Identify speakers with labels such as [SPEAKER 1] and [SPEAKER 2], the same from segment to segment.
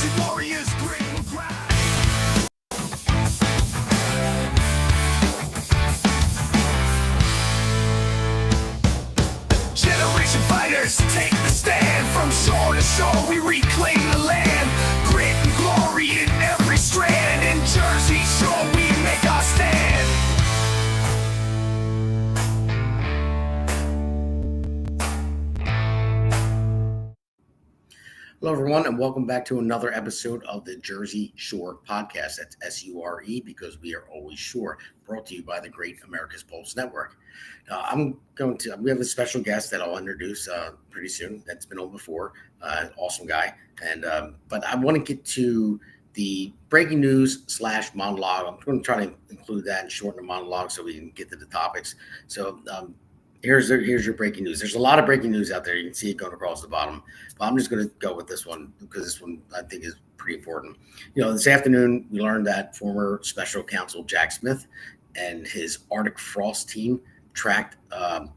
[SPEAKER 1] Generation warriors, grit and grind. Generation fighters, take the stand. From shore to shore, we reclaim the land. Grit and glory in every strand. In Jersey Shore, we make our stand.
[SPEAKER 2] Hello, everyone, and welcome back to another episode of the Jersey Shore Podcast. That's S-U-R-E, because we are always sure. Brought to you by the Great America's Pulse Network. We have a special guest that I'll introduce pretty soon. That's been on before. Awesome guy. But I want to get to the breaking news / monologue. I'm going to try to include that and shorten the monologue so we can get to the topics. So, Here's your breaking news. There's a lot of breaking news out there. You can see it going across the bottom. But I'm just going to go with this one because this one I think is pretty important. This afternoon we learned that former special counsel Jack Smith and his Arctic Frost team tracked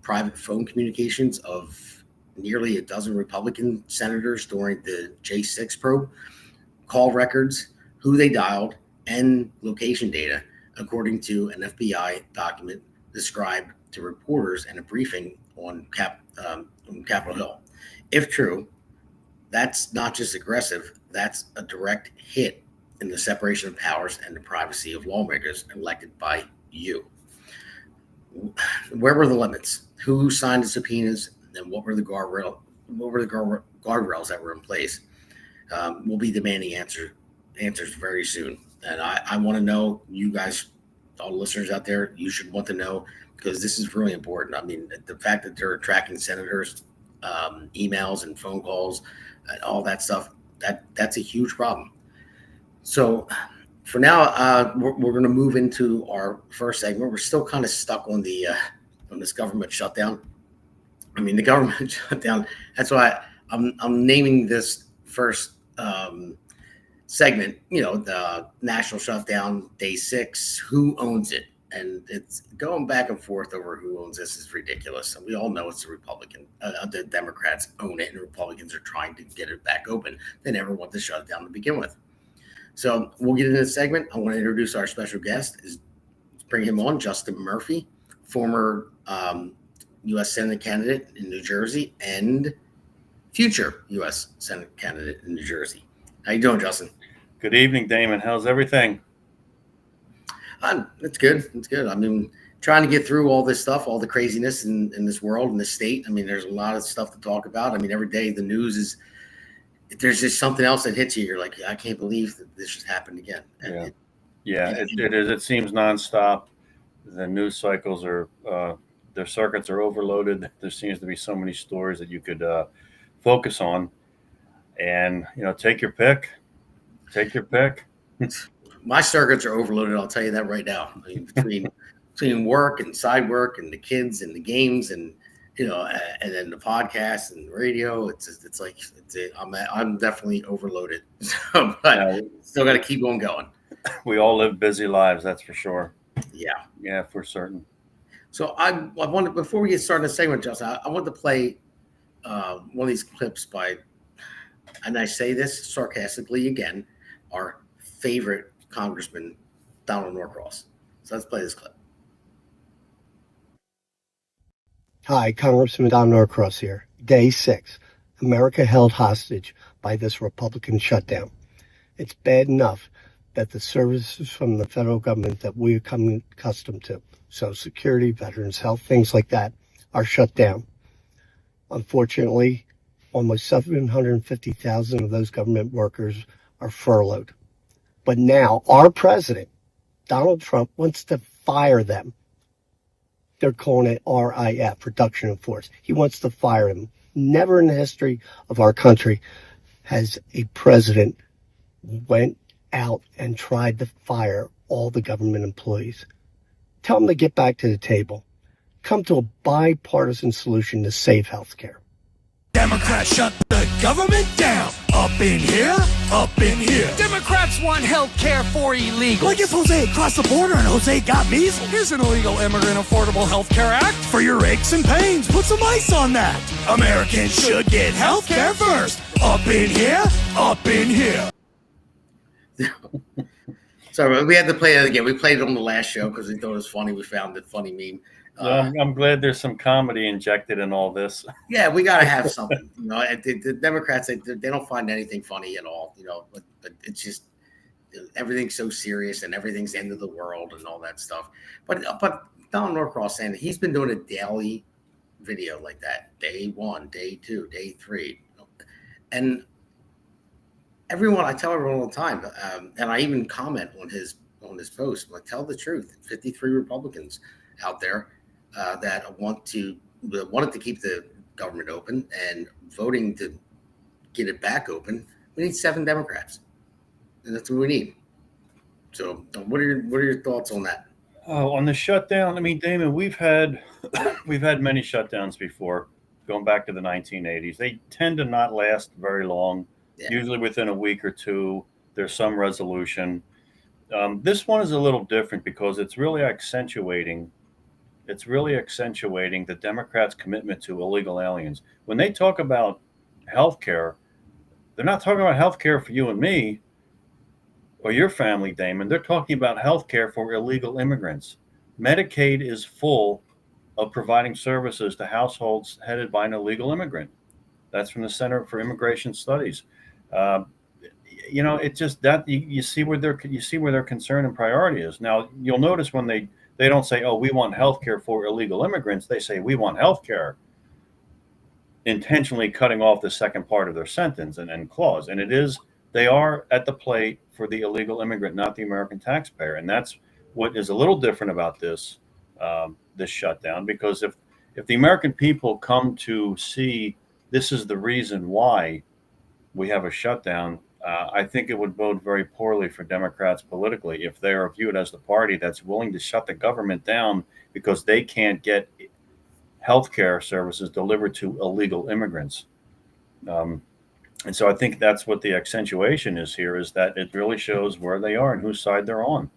[SPEAKER 2] private phone communications of nearly a dozen Republican senators during the J6 probe, call records, who they dialed, and location data, according to an FBI document described to reporters in a briefing on Capitol Hill. If true, that's not just aggressive, that's a direct hit in the separation of powers and the privacy of lawmakers elected by you. Where were the limits? Who signed the subpoenas, and what were the guardrails that were in place? We'll be demanding answers very soon. And I want to know, you guys, all the listeners out there, you should want to know, because this is really important. I mean, the fact that they're tracking senators' emails and phone calls and all that stuff, that's a huge problem. So for now, we're going to move into our first segment. We're still kind of stuck on this government shutdown. I mean, the government shutdown, that's why I'm naming this first segment, the national shutdown, day 6, who owns it? And it's going back and forth over who owns this is ridiculous. And we all know it's the Democrats own it, and the Republicans are trying to get it back open. They never want to shut it down to begin with. So we'll get into this segment. I want to introduce our special guest. Bring him on, Justin Murphy, former U.S. Senate candidate in New Jersey and future U.S. Senate candidate in New Jersey. How you doing, Justin?
[SPEAKER 3] Good evening, Damon. How's everything?
[SPEAKER 2] It's good. It's good. I mean, trying to get through all this stuff, all the craziness in this world, in this state. I mean, there's a lot of stuff to talk about. I mean, every day the news is, there's just something else that hits you. You're like, I can't believe that this just happened again. And
[SPEAKER 3] it is. It seems nonstop. The news cycles are, their circuits are overloaded. There seems to be so many stories that you could focus on. And, take your pick. Take your pick.
[SPEAKER 2] My circuits are overloaded. I'll tell you that right now. I mean, between work and side work and the kids and the games and and then the podcast and radio, I'm definitely overloaded. But still got to keep on going.
[SPEAKER 3] We all live busy lives, that's for sure.
[SPEAKER 2] Yeah,
[SPEAKER 3] for certain.
[SPEAKER 2] So I wanted, before we get started the segment, Justin, I want to play one of these clips by, and I say this sarcastically again, our favorite Congressman Donald Norcross. So let's play this clip.
[SPEAKER 4] Hi, Congressman Don Norcross here. Day 6. America held hostage by this Republican shutdown. It's bad enough that the services from the federal government that we're coming accustomed to, Social Security, Veterans Health, things like that, are shut down. Unfortunately, almost 750,000 of those government workers are furloughed. But now our president, Donald Trump, wants to fire them. They're calling it RIF, reduction in force. He wants to fire them. Never in the history of our country has a president went out and tried to fire all the government employees. Tell them to get back to the table. Come to a bipartisan solution to save health care.
[SPEAKER 1] Democrats shut the government down. Up in here, up in here.
[SPEAKER 5] Democrats want health care for illegals.
[SPEAKER 1] Like if Jose crossed the border and Jose got measles.
[SPEAKER 5] Here's an illegal immigrant affordable health care act.
[SPEAKER 1] For your aches and pains, put some ice on that. Americans should get health care first. Up in here, up in here.
[SPEAKER 2] So we had to play it again. We played it on the last show because we thought it was funny. We found it funny meme.
[SPEAKER 3] I'm glad there's some comedy injected in all this.
[SPEAKER 2] Yeah, we got to have something. The Democrats, they don't find anything funny at all. But it's just everything's so serious and everything's the end of the world and all that stuff. But Donald Norcross saying he's been doing a daily video like that, day 1, day 2, day 3, and I tell everyone all the time, and I even comment on his post. Like, tell the truth. 53 Republicans out there that wanted to keep the government open and voting to get it back open. We need 7 Democrats, and that's what we need. So, what are your thoughts on that?
[SPEAKER 3] Oh, on the shutdown, I mean, Damon, we've had many shutdowns before, going back to the 1980s. They tend to not last very long. Yeah. Usually within a week or two, there's some resolution. This one is a little different because it's really accentuating the Democrats' commitment to illegal aliens. When they talk about health care, they're not talking about health care for you and me or your family, Damon. They're talking about health care for illegal immigrants. Medicaid is full of providing services to households headed by an illegal immigrant. That's from the Center for Immigration Studies. It just that you see where their concern and priority is. Now, you'll notice when they don't say, "Oh, we want health care for illegal immigrants." They say, "We want health care," intentionally cutting off the second part of their sentence and clause. And they are at the plate for the illegal immigrant, not the American taxpayer. And that's what is a little different about this shutdown, because if the American people come to see this is the reason why we have a shutdown, I think it would bode very poorly for Democrats politically if they are viewed as the party that's willing to shut the government down because they can't get health care services delivered to illegal immigrants. And so I think that's what the accentuation is here, is that it really shows where they are and whose side they're on.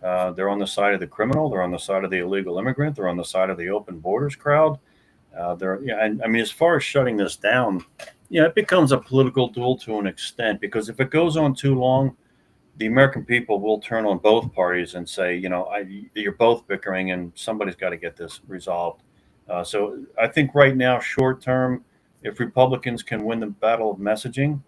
[SPEAKER 3] They're on the side of the criminal. They're on the side of the illegal immigrant. They're on the side of the open borders crowd. And I mean, as far as shutting this down, it becomes a political duel to an extent, because if it goes on too long, the American people will turn on both parties and say, you're both bickering and somebody's got to get this resolved. So I think right now, short term, if Republicans can win the battle of messaging,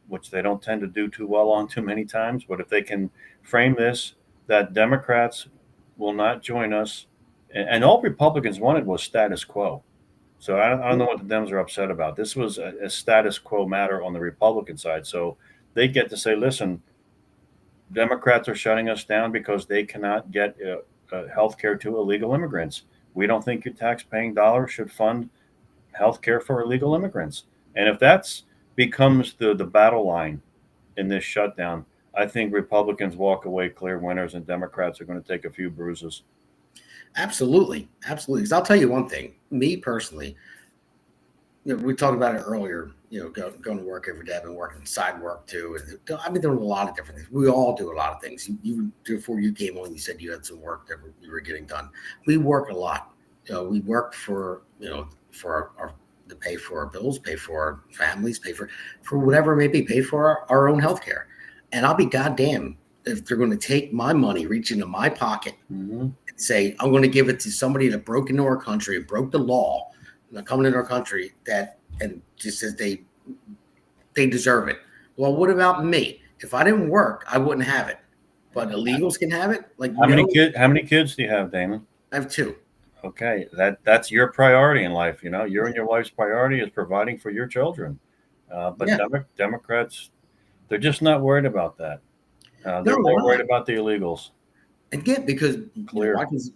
[SPEAKER 3] which they don't tend to do too well on too many times, but if they can frame this, that Democrats will not join us, and all Republicans wanted was status quo. So I don't know what the Dems are upset about. This was a status quo matter on the Republican side. So they get to say, listen, Democrats are shutting us down because they cannot get health care to illegal immigrants. We don't think your tax-paying dollars should fund health care for illegal immigrants. And if that becomes the battle line in this shutdown, I think Republicans walk away clear winners and Democrats are going to take a few bruises.
[SPEAKER 2] Absolutely. Because I'll tell you one thing, me personally, we talked about it earlier, going to work every day. I've been working side work too. And I've been doing a lot of different things. We all do a lot of things. You before you came on, you said you had some work that you were getting done. We work a lot. We work for to pay for our bills, pay for our families, pay for whatever it may be, pay for our own health care. And I'll be goddamn if they're going to take my money, reach into my pocket, and say, I'm going to give it to somebody that broke into our country and broke the law, coming into our country, and just says they deserve it. Well, what about me? If I didn't work, I wouldn't have it. But illegals can have it. Like,
[SPEAKER 3] how many kids do you have, Damon?
[SPEAKER 2] I have 2.
[SPEAKER 3] Okay, that's your priority in life. Your and your wife's priority is providing for your children. But yeah. Democrats, they're just not worried about that. They're more worried about the illegals.
[SPEAKER 2] Again, because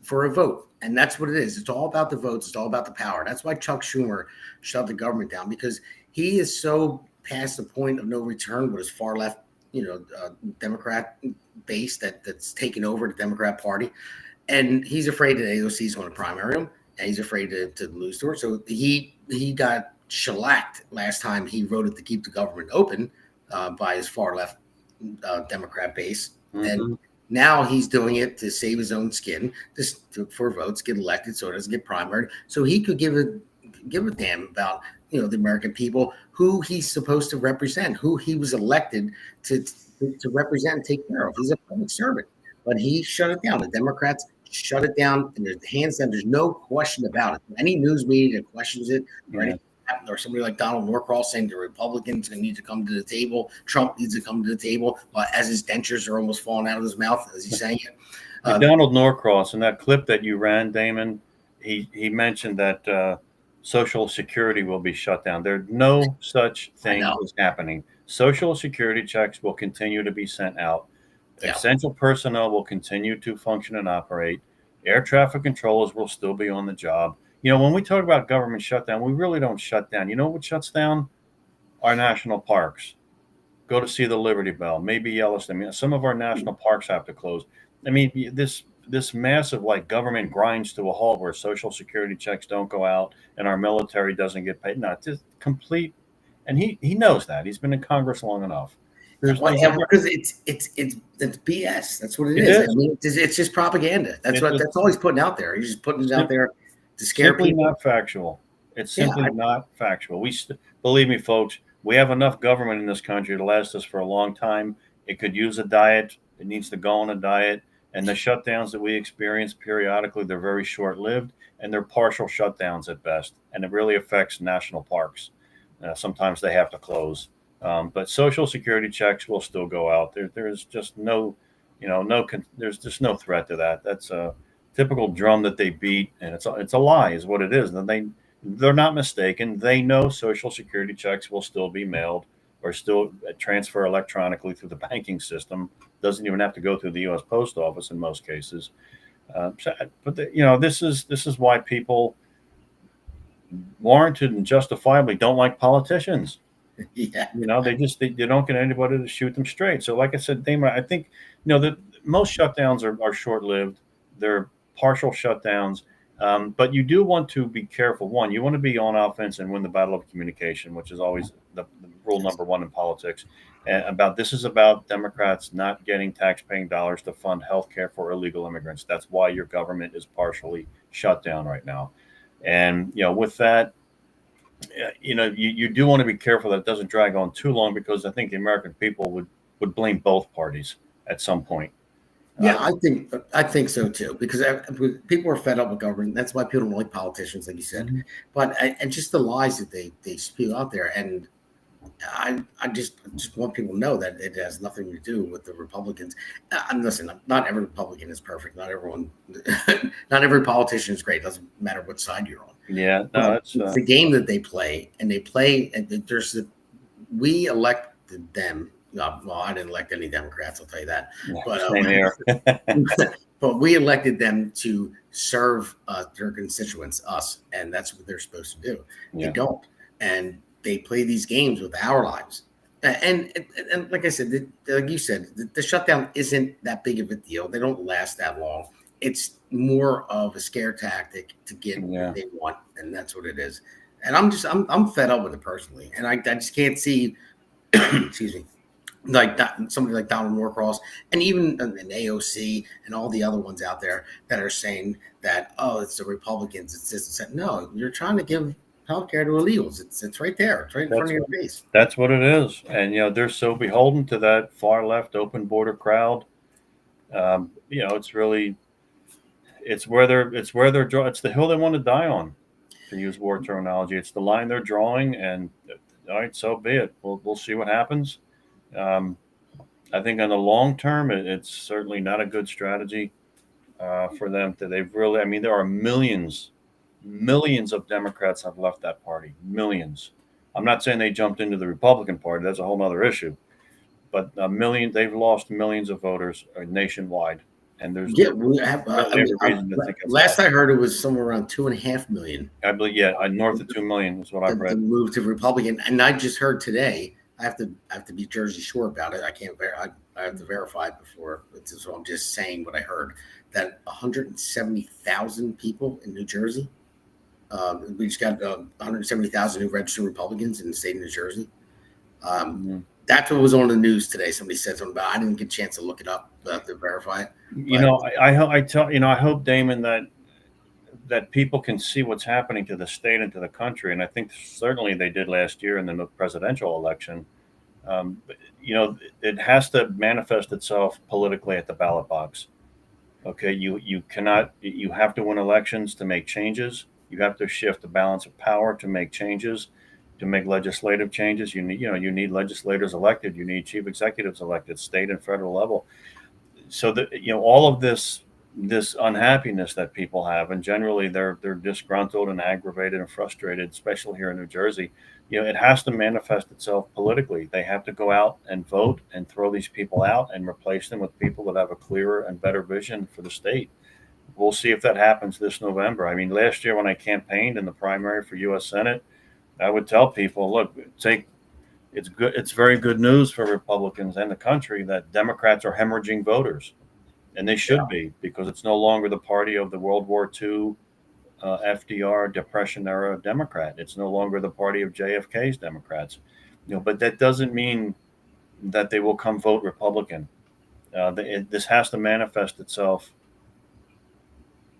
[SPEAKER 2] for a vote, and that's what it is. It's all about the votes. It's all about the power. That's why Chuck Schumer shut the government down, because he is so past the point of no return with his far left, Democrat base that's taken over the Democrat Party. And he's afraid that AOC is going to primary him, and he's afraid to lose to her. So he got shellacked last time he voted to keep the government open by his far left Democrat base. And now he's doing it to save his own skin, just for votes, get elected so it doesn't get primaried. So he could give give a damn about the American people, who he's supposed to represent, who he was elected to represent and take care of. He's a public servant, but he shut it down. The Democrats shut it down, and there's hands down. There's no question about it. Any news media that questions it, or somebody like Donald Norcross saying the Republicans need to come to the table, Trump needs to come to the table, as his dentures are almost falling out of his mouth as he's saying it.
[SPEAKER 3] Donald Norcross, in that clip that you ran, Damon, he mentioned that Social Security will be shut down. There's no such thing is happening. Social Security checks will continue to be sent out. Essential personnel will continue to function and operate. Air traffic controllers will still be on the job. When we talk about government shutdown, we really don't shut down. You know what shuts down? Our national parks. Go to see the Liberty Bell, maybe Yellowstone. Some of our national parks have to close. This massive government grinds to a halt where Social Security checks don't go out and our military doesn't get paid. No, it's just complete. And he knows that. He's been in Congress long enough.
[SPEAKER 2] Because it's BS. That's what it is. It's just propaganda. That's all he's putting out there. He's just putting it out there to scare
[SPEAKER 3] simply
[SPEAKER 2] people.
[SPEAKER 3] Not factual. It's simply not factual. Believe me, folks, we have enough government in this country to last us for a long time. It could use a diet. It needs to go on a diet. And the shutdowns that we experience periodically, they're very short-lived, and they're partial shutdowns at best. And it really affects national parks. Sometimes they have to close. But Social Security checks will still go out. There's just there's just no threat to that. That's a typical drum that they beat, and it's a lie, is what it is. And they're not mistaken. They know Social Security checks will still be mailed or still transfer electronically through the banking system. Doesn't even have to go through the U.S. Post Office in most cases. This is why people warranted and justifiably don't like politicians.
[SPEAKER 2] Yeah.
[SPEAKER 3] They don't get anybody to shoot them straight. So like I said, Damon, I think, that most shutdowns are short-lived. They're partial shutdowns. But you do want to be careful. One, you want to be on offense and win the battle of communication, which is always the rule number one in politics. This is about Democrats not getting taxpaying dollars to fund health care for illegal immigrants. That's why your government is partially shut down right now. And, with that, you do want to be careful that it doesn't drag on too long, because I think the American people would blame both parties at some point.
[SPEAKER 2] Yeah, I think so too, because people are fed up with government. That's why people don't like politicians, like you said. Mm-hmm. But and just the lies that they spew out there, and I just want people to know that it has nothing to do with the Republicans. Listen, not every Republican is perfect. Not every politician is great. It doesn't matter what side you're on.
[SPEAKER 3] Yeah, no,
[SPEAKER 2] it's the game that they play, and we elect them. Well, I didn't elect any Democrats, I'll tell you that.
[SPEAKER 3] Yeah,
[SPEAKER 2] but but we elected them to serve their constituents, us, and that's what they're supposed to do. Yeah. They don't, and they play these games with our lives. And like I said, like you said, the shutdown isn't that big of a deal. They don't last that long. It's more of a scare tactic to get what they want, and that's what it is. And I'm fed up with it personally, and I just can't see. Excuse me. Like somebody like Donald Norcross, and even an AOC and all the other ones out there that are saying that, it's the Republicans, it's this and that. No, you're trying to give healthcare to illegals. It's right there. It's right in front of your face.
[SPEAKER 3] That's what it is. And they're so beholden to that far left open border crowd. It's really it's where they're it's the hill they want to die on, to use war terminology. It's the line they're drawing, and all right, so be it. We'll see what happens. I think on the long term, it's certainly not a good strategy for them. There are millions of Democrats have left that party. Millions. I'm not saying they jumped into the Republican Party. That's a whole other issue. But they've lost millions of voters nationwide. And there's
[SPEAKER 2] last I heard, it was somewhere around 2.5 million.
[SPEAKER 3] I believe, north of 2 million is what I've read.
[SPEAKER 2] Moved to Republican, and I just heard today. I have to be Jersey Shore about it. I can't. I have to verify it before. So I'm just saying what I heard. That 170,000 people in New Jersey. We just got 170,000 new registered Republicans in the state of New Jersey. That's what was on the news today. Somebody said something about. I didn't get a chance to look it up to verify it.
[SPEAKER 3] I hope, Damon, that that people can see what's happening to the state and to the country. And I think certainly they did last year in the presidential election. But, it has to manifest itself politically at the ballot box. Okay, you cannot. You have to win elections to make changes. You have to shift the balance of power to make changes, to make legislative changes. You need legislators elected. You need chief executives elected, state and federal level. So that all of this unhappiness that people have, and generally they're disgruntled and aggravated and frustrated, especially here in New Jersey. It has to manifest itself politically. They have to go out and vote and throw these people out and replace them with people that have a clearer and better vision for the state. We'll see if that happens this November. I mean, last year when I campaigned in the primary for U.S. Senate, I would tell people, look, it's good. It's very good news for Republicans and the country that Democrats are hemorrhaging voters. And they should be, because it's no longer the party of the World War II, FDR, Depression era Democrat. It's no longer the party of JFK's Democrats. But that doesn't mean that they will come vote Republican. This has to manifest itself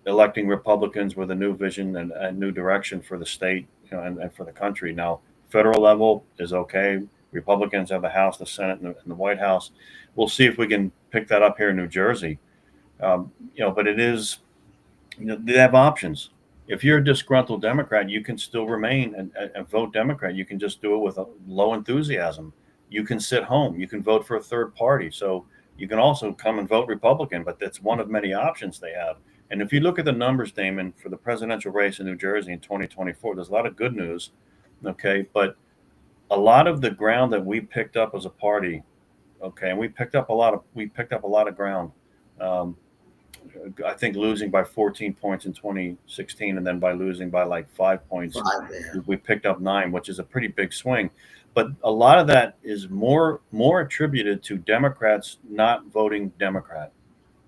[SPEAKER 3] electing Republicans with a new vision and a new direction for the state, and for the country. Now, federal level is okay. Republicans have the House, the Senate, and the White House. We'll see if we can pick that up here in New Jersey. But it is, they have options. If you're a disgruntled Democrat, you can still remain and vote Democrat. You can just do it with a low enthusiasm. You can sit home. You can vote for a third party. So you can also come and vote Republican, but that's one of many options they have. And if you look at the numbers, Damon, for the presidential race in New Jersey in 2024, there's a lot of good news. Okay. But a lot of the ground that we picked up as a party, okay, and we picked up a lot of ground. I think losing by 14 points in 2016, and then by losing by like 5 points, we picked up 9, which is a pretty big swing. But a lot of that is more attributed to Democrats not voting Democrat.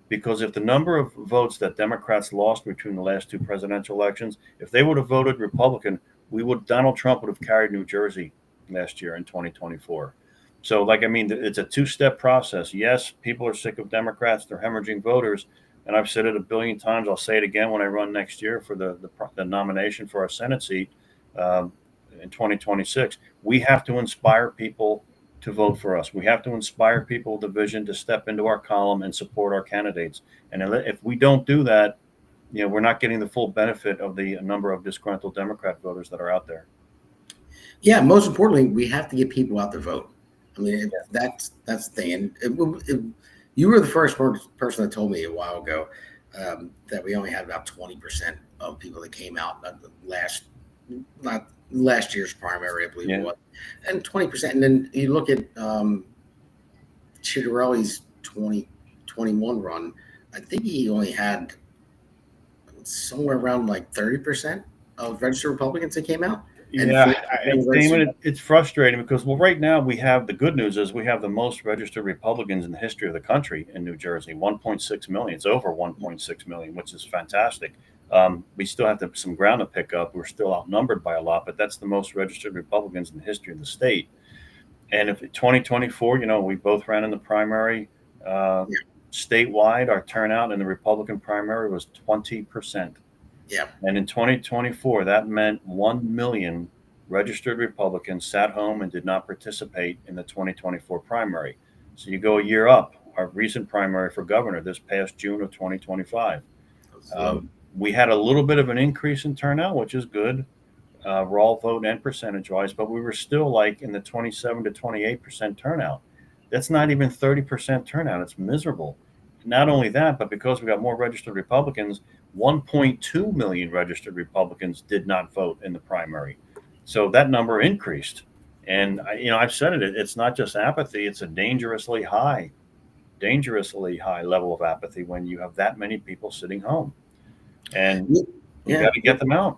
[SPEAKER 3] Because if the number of votes that Democrats lost between the last 2 presidential elections, if they would have voted Republican, Donald Trump would have carried New Jersey last year in 2024. So, it's a 2-step process. Yes, people are sick of Democrats. They're hemorrhaging voters. And I've said it a billion times. I'll say it again when I run next year for the nomination for our Senate seat in 2026. We have to inspire people to vote for us. We have to inspire people with a vision to step into our column and support our candidates. And if we don't do that, we're not getting the full benefit of the number of disgruntled Democrat voters that are out there.
[SPEAKER 2] Yeah, most importantly, we have to get people out to vote. I mean, that's the thing. And you were the first person that told me a while ago that we only had about 20% of people that came out not last year's primary, I believe it was, and 20%. And then you look at Chitterelli's 2021 run. I think he only had somewhere around like 30% of registered Republicans that came out.
[SPEAKER 3] Damon, it's frustrating because, right now we have, the good news is we have the most registered Republicans in the history of the country in New Jersey, 1.6 million. It's over 1.6 million, which is fantastic. We still have some ground to pick up. We're still outnumbered by a lot, but that's the most registered Republicans in the history of the state. And if 2024, we both ran in the primary statewide, our turnout in the Republican primary was 20%.
[SPEAKER 2] Yeah.
[SPEAKER 3] And in 2024, that meant 1 million registered Republicans sat home and did not participate in the 2024 primary. So you go a year up, our recent primary for governor this past June of 2025. We had a little bit of an increase in turnout, which is good, raw vote and percentage wise, but we were still like in the 27 to 28% turnout. That's not even 30% turnout. It's miserable. Not only that, but because we got more registered Republicans, 1.2 million registered Republicans did not vote in the primary. So that number increased. And I've said it, it's not just apathy, it's a dangerously high level of apathy when you have that many people sitting home. And you got to get them out.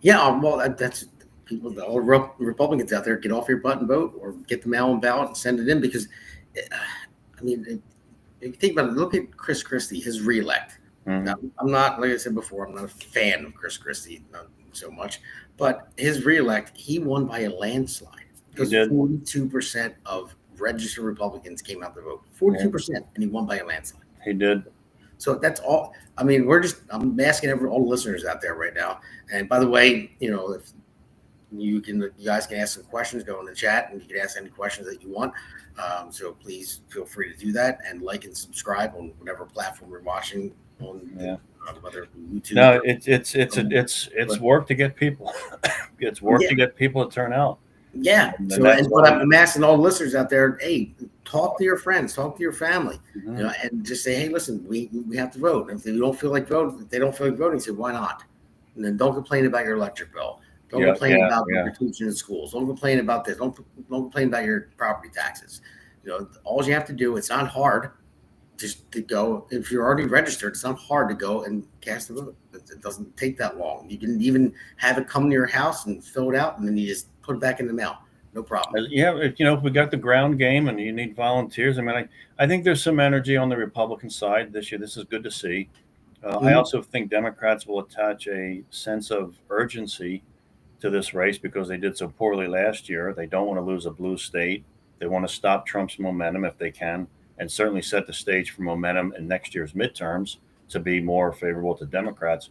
[SPEAKER 2] Yeah, well, that's people, all Republicans out there, get off your butt and vote, or get the mail-in ballot and send it in. Because, if you think about it, look at Chris Christie, his reelect.
[SPEAKER 3] Mm-hmm.
[SPEAKER 2] Now, I'm not, like I said before, I'm not a fan of Chris Christie, not so much, but his reelect, he won by a landslide. Because 42% of registered Republicans came out to vote. 42%, and he won by a landslide.
[SPEAKER 3] He did.
[SPEAKER 2] So that's all. I mean, I'm asking all the listeners out there right now. And by the way, if you guys can ask some questions, go in the chat, and you can ask any questions that you want. So please feel free to do that, and like and subscribe on whatever platform you're watching on. Whether YouTube.
[SPEAKER 3] No, it's work to get people. It's work to get people to turn out.
[SPEAKER 2] Yeah. But I'm asking all the listeners out there, hey, talk to your friends, talk to your family, and just say, hey, listen, we have to vote. And if they don't feel like voting, say, why not? And then don't complain about your electric bill. Don't complain about your teaching in schools. Don't complain about this. Don't complain about your property taxes. All you have to do, it's not hard. Just to go, if you're already registered, it's not hard to go and cast a vote. It doesn't take that long. You can even have it come to your house and fill it out, and then you just put it back in the mail. No problem.
[SPEAKER 3] Yeah, if we got the ground game and you need volunteers, I mean, I think there's some energy on the Republican side this year. This is good to see. I also think Democrats will attach a sense of urgency to this race because they did so poorly last year. They don't want to lose a blue state. They want to stop Trump's momentum if they can, and certainly set the stage for momentum in next year's midterms to be more favorable to Democrats.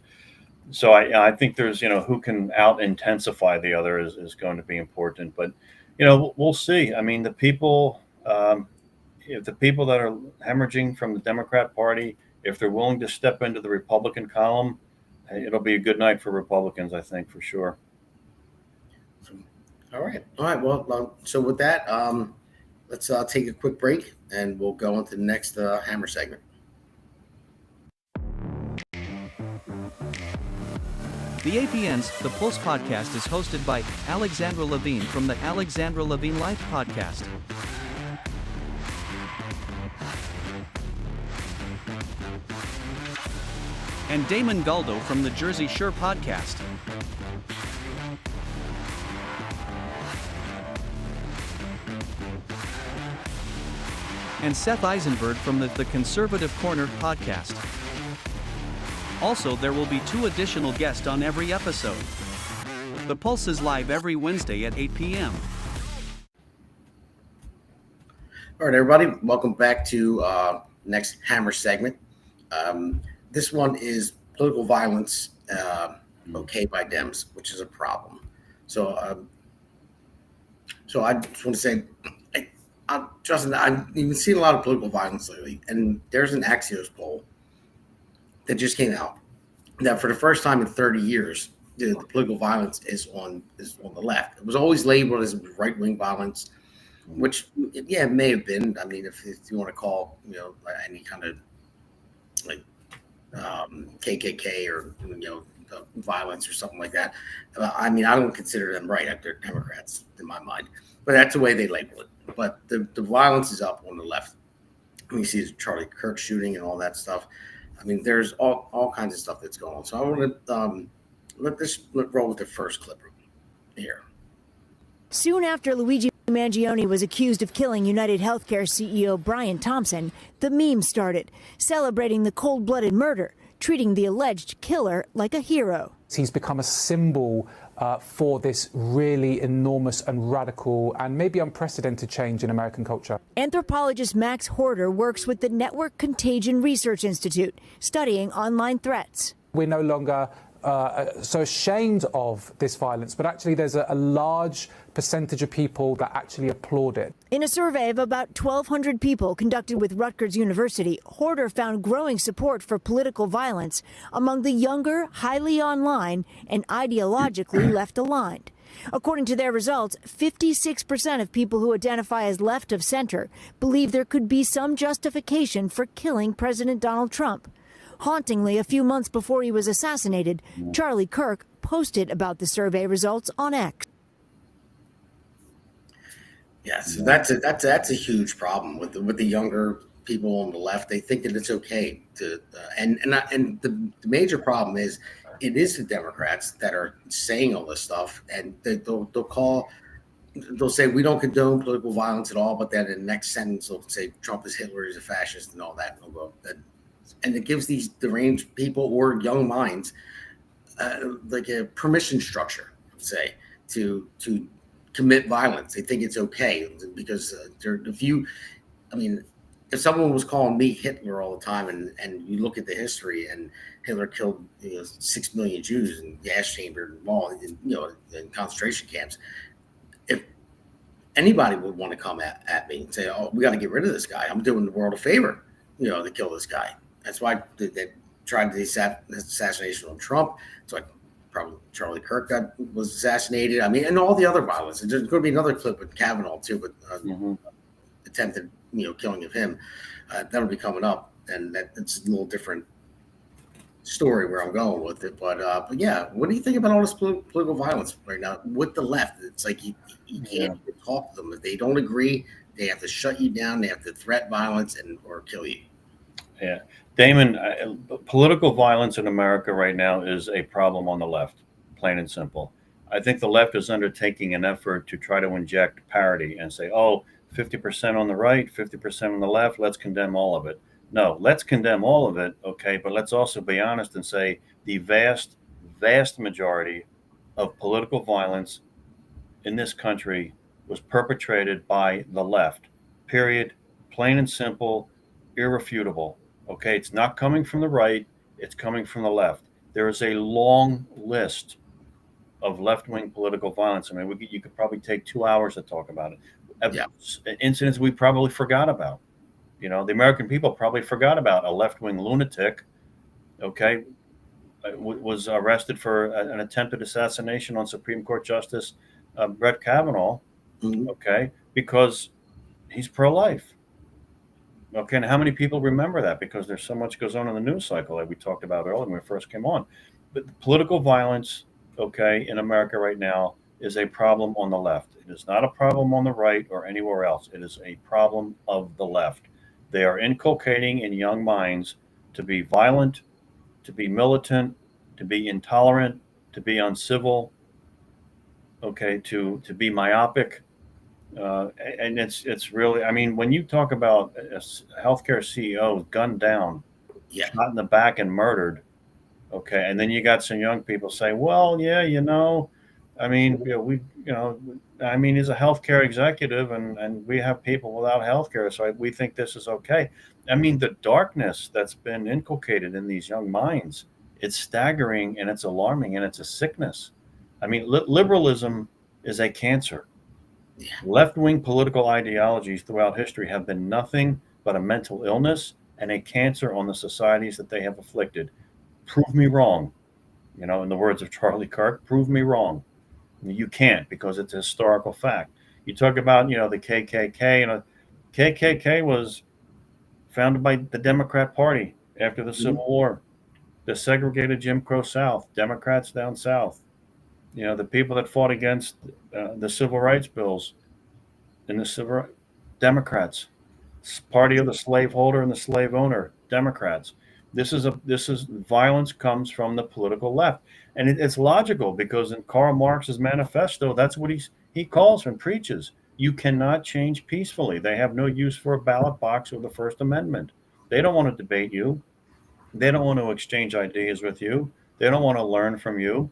[SPEAKER 3] So I think there's, who can out intensify the other is going to be important. But, we'll see. I mean, the people that are hemorrhaging from the Democrat Party, if they're willing to step into the Republican column, it'll be a good night for Republicans, I think, for sure.
[SPEAKER 2] All right. Well, so with that, let's take a quick break, and we'll go into the next Hammer segment.
[SPEAKER 6] The APN's The Pulse podcast is hosted by Alexandra Levine from the Alexandra Levine Life podcast. And Damon Galdo from the Jersey Shore podcast. And Seth Eisenberg from the Conservative Corner podcast. Also, there will be 2 additional guests on every episode. The Pulse is live every Wednesday at 8 p.m.
[SPEAKER 2] All right, everybody, welcome back to next Hammer segment. This one is political violence, okay by Dems, which is a problem. So I just want to say, Justin, I've been seeing a lot of political violence lately, and there's an Axios poll that just came out that for the first time in 30 years, the political violence is on the left. It was always labeled as right-wing violence, which it may have been. I mean, if you want to call any kind of like KKK or violence or something like that. I mean, I don't consider them right. They're Democrats in my mind, but that's the way they label it. But the violence is up on the left. We see the Charlie Kirk shooting and all that stuff. I mean, there's all kinds of stuff that's going on. So I want to let's roll with the first clip here.
[SPEAKER 7] Soon after Luigi Mangione was accused of killing United Healthcare CEO Brian Thompson, the meme started, celebrating the cold-blooded murder, treating the alleged killer like a hero.
[SPEAKER 8] He's become a symbol for this really enormous and radical and maybe unprecedented change in American culture.
[SPEAKER 7] Anthropologist Max Horder works with the Network Contagion Research Institute, studying online threats.
[SPEAKER 8] We're no longer so ashamed of this violence, but actually there's a large percentage of people that actually applaud it.
[SPEAKER 7] In a survey of about 1,200 people conducted with Rutgers University, Horder found growing support for political violence among the younger, highly online, and ideologically left-aligned. According to their results, 56% of people who identify as left of center believe there could be some justification for killing President Donald Trump. Hauntingly, a few months before he was assassinated, Charlie Kirk posted about the survey results on X.
[SPEAKER 2] Yes, that's a huge problem with the younger people on the left. They think that it's okay to, and the major problem is it is the Democrats that are saying all this stuff, and they'll say we don't condone political violence at all, but then in the next sentence they'll say Trump is Hitler, he's a fascist, and all that. And it gives these deranged people or young minds like a permission structure, say, to commit violence. They think it's okay because if someone was calling me Hitler all the time, and you look at the history, and Hitler killed 6 million Jews in gas chambers and all in concentration camps, if anybody would want to come at me and say, "Oh, we got to get rid of this guy. I'm doing the world a favor, to kill this guy." That's why they tried the assassination on Trump. It's like probably Charlie Kirk was assassinated. I mean, and all the other violence. And there's going to be another clip with Kavanaugh too, but attempted killing of him. That'll be coming up, and it's a little different story where I'm going with it. But yeah, what do you think about all this political violence right now with the left? It's like you can't talk to them. If they don't agree, they have to shut you down. They have to threat violence or kill you.
[SPEAKER 3] Yeah. Damon, political violence in America right now is a problem on the left, plain and simple. I think the left is undertaking an effort to try to inject parity and say, 50% on the right, 50% on the left, let's condemn all of it. No, let's condemn all of it, okay, but let's also be honest and say the vast, vast majority of political violence in this country was perpetrated by the left, period, plain and simple, irrefutable. Okay, it's not coming from the right, it's coming from the left. There is a long list of left-wing political violence. I mean, you could probably take 2 hours to talk about it. Incidents we probably forgot about. The American people probably forgot about a left-wing lunatic, okay, was arrested for an attempted assassination on Supreme Court Justice Brett Kavanaugh, okay, because he's pro-life. Okay, and how many people remember that? Because there's so much goes on in the news cycle, like we talked about earlier when we first came on. But political violence, okay, in America right now is a problem on the left. It is not a problem on the right or anywhere else. It is a problem of the left. They are inculcating in young minds to be violent, to be militant, to be intolerant, to be uncivil, okay, to be myopic. And it's really, I mean, when you talk about a healthcare CEO gunned down, shot in the back and murdered, okay, and then you got some young people say, well, yeah, I mean, I mean, he's a healthcare executive, and we have people without healthcare, so we think this is okay. I mean, the darkness that's been inculcated in these young minds, it's staggering and it's alarming and it's a sickness. I mean, liberalism is a cancer. Left-wing political ideologies throughout history have been nothing but a mental illness and a cancer on the societies that they have afflicted. Prove me wrong. In the words of Charlie Kirk, prove me wrong. You can't, because it's a historical fact. You talk about, the KKK, KKK was founded by the Democrat Party after the Civil War. The segregated Jim Crow South, Democrats down south. The people that fought against the civil rights bills in the civil Democrats, party of the slaveholder and the slave owner, Democrats. This is violence comes from the political left, and it's logical because in Karl Marx's manifesto, that's what he calls and preaches. You cannot change peacefully. They have no use for a ballot box or the First Amendment. They don't want to debate you. They don't want to exchange ideas with you. They don't want to learn from you.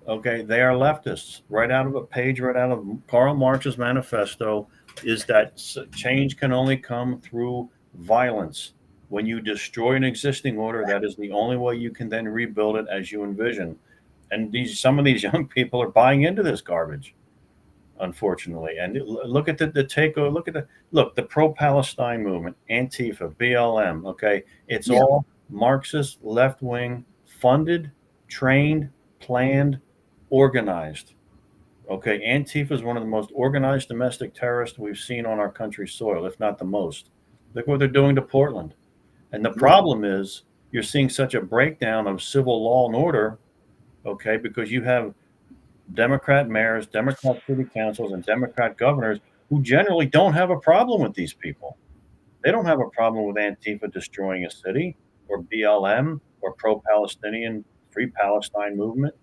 [SPEAKER 3] Okay, they are leftists. Right out of a page, right out of Karl Marx's manifesto, is that change can only come through violence. When you destroy an existing order, that is the only way you can then rebuild it as you envision. And some of these young people are buying into this garbage, unfortunately. And look at the takeover. Look, the pro-Palestine movement, Antifa, BLM. Okay, it's all Marxist, left-wing, funded, trained, planned, organized. Okay, Antifa is one of the most organized domestic terrorists we've seen on our country's soil, if not the most. Look what they're doing to Portland. And the problem is you're seeing such a breakdown of civil law and order, okay, because you have Democrat mayors, Democrat city councils, and Democrat governors who generally don't have a problem with these people. They don't have a problem with Antifa destroying a city, or BLM, or pro-Palestinian Free Palestine movement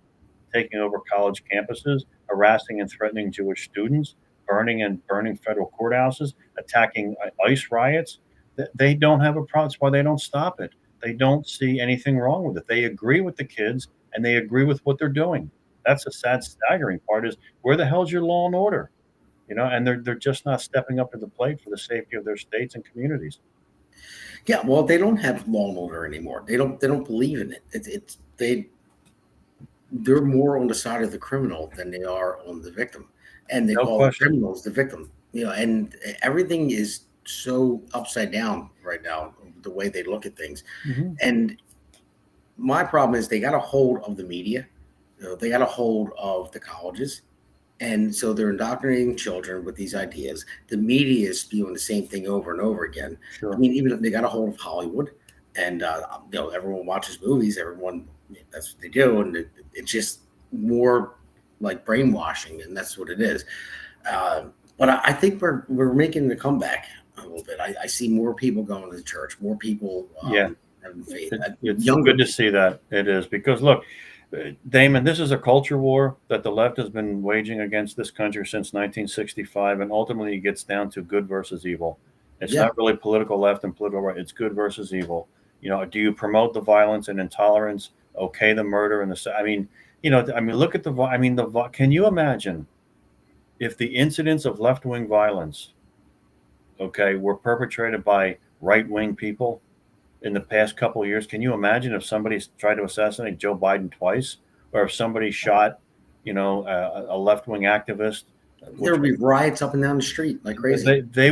[SPEAKER 3] taking over college campuses, harassing and threatening Jewish students, burning federal courthouses, attacking ICE riots. They don't have a problem. That's why they don't stop it. They don't see anything wrong with it. They agree with the kids, and they agree with what they're doing. That's the sad, staggering part is, where the hell's your law and order? and they're just not stepping up to the plate for the safety of their states and communities.
[SPEAKER 2] Yeah, well, they don't have law and order anymore. They don't believe in it. They're more on the side of the criminal than they are on the victim, and they
[SPEAKER 3] No
[SPEAKER 2] call the
[SPEAKER 3] question.
[SPEAKER 2] criminals the victim. And everything is so upside down right now, the way they look at things. And my problem is they got a hold of the media, they got a hold of the colleges, and so they're indoctrinating children with these ideas. The media is spewing the same thing over and over again.
[SPEAKER 3] Sure.
[SPEAKER 2] I mean, even if they got a hold of Hollywood, and everyone watches movies, that's what they do, and it's just more like brainwashing, and that's what it is. But I think we're making the comeback a little bit. I see more people going to the church, more people having faith.
[SPEAKER 3] It's good to see that. It is, because look, Damon, this is a culture war that the left has been waging against this country since 1965, and ultimately it gets down to good versus evil. It's not really political left and political right. It's good versus evil. Do you promote the violence and intolerance? Okay, the murder and look at can you imagine if the incidents of left-wing violence, were perpetrated by right-wing people in the past couple of years? Can you imagine if somebody tried to assassinate Joe Biden twice, or if somebody shot, a left-wing activist?
[SPEAKER 2] There would be riots up and down the street like crazy.
[SPEAKER 3] They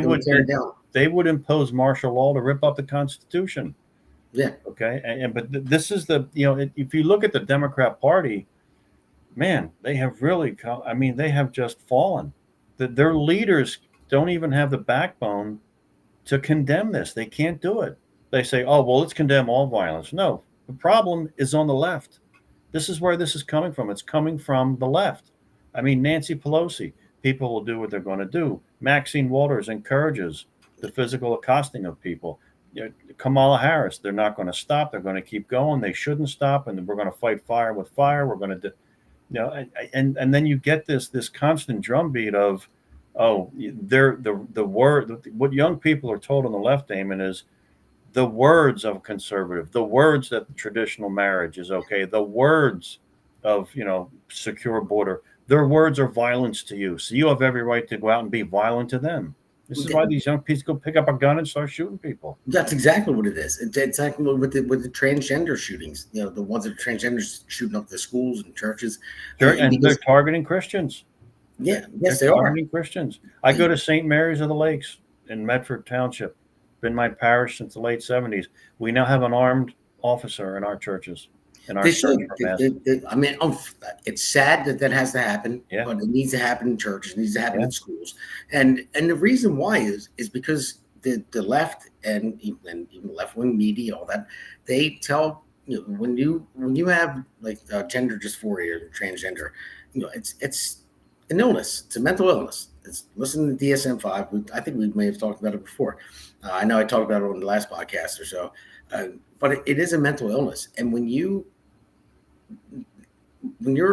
[SPEAKER 3] would impose martial law to rip up the Constitution.
[SPEAKER 2] Yeah.
[SPEAKER 3] Okay. But this is if you look at the Democrat Party, man, they have really they have just fallen. Their leaders don't even have the backbone to condemn this. They can't do it. They say, oh, well, let's condemn all violence. No, the problem is on the left. This is where this is coming from. It's coming from the left. Nancy Pelosi, people will do what they're going to do. Maxine Waters encourages the physical accosting of people. Kamala Harris, they're not going to stop. They're going to keep going. They shouldn't stop. And we're going to fight fire with fire. We're going to and then you get this constant drumbeat of, the word. What young people are told on the left, Damon, is the words of a conservative, the words that the traditional marriage is okay, the words of secure border. Their words are violence to you, so you have every right to go out and be violent to them. This is why these young people go pick up a gun and start shooting people.
[SPEAKER 2] That's exactly what it is. It's exactly with the transgender shootings. The ones that are transgenders shooting up the schools and churches.
[SPEAKER 3] And they're targeting Christians.
[SPEAKER 2] Yeah, yes, they are
[SPEAKER 3] targeting Christians. I go to St. Mary's of the Lakes in Medford Township. Been my parish since the late 70s. We now have an armed officer in our churches.
[SPEAKER 2] They should. It's sad that has to happen, but it needs to happen in churches. It needs to happen in schools. And the reason why is because the left and even left-wing media, all that, they tell when you have like gender dysphoria or transgender, it's an illness. It's a mental illness. Listen to DSM-5. I think we may have talked about it before. I know I talked about it on the last podcast or so, but it is a mental illness. And when you're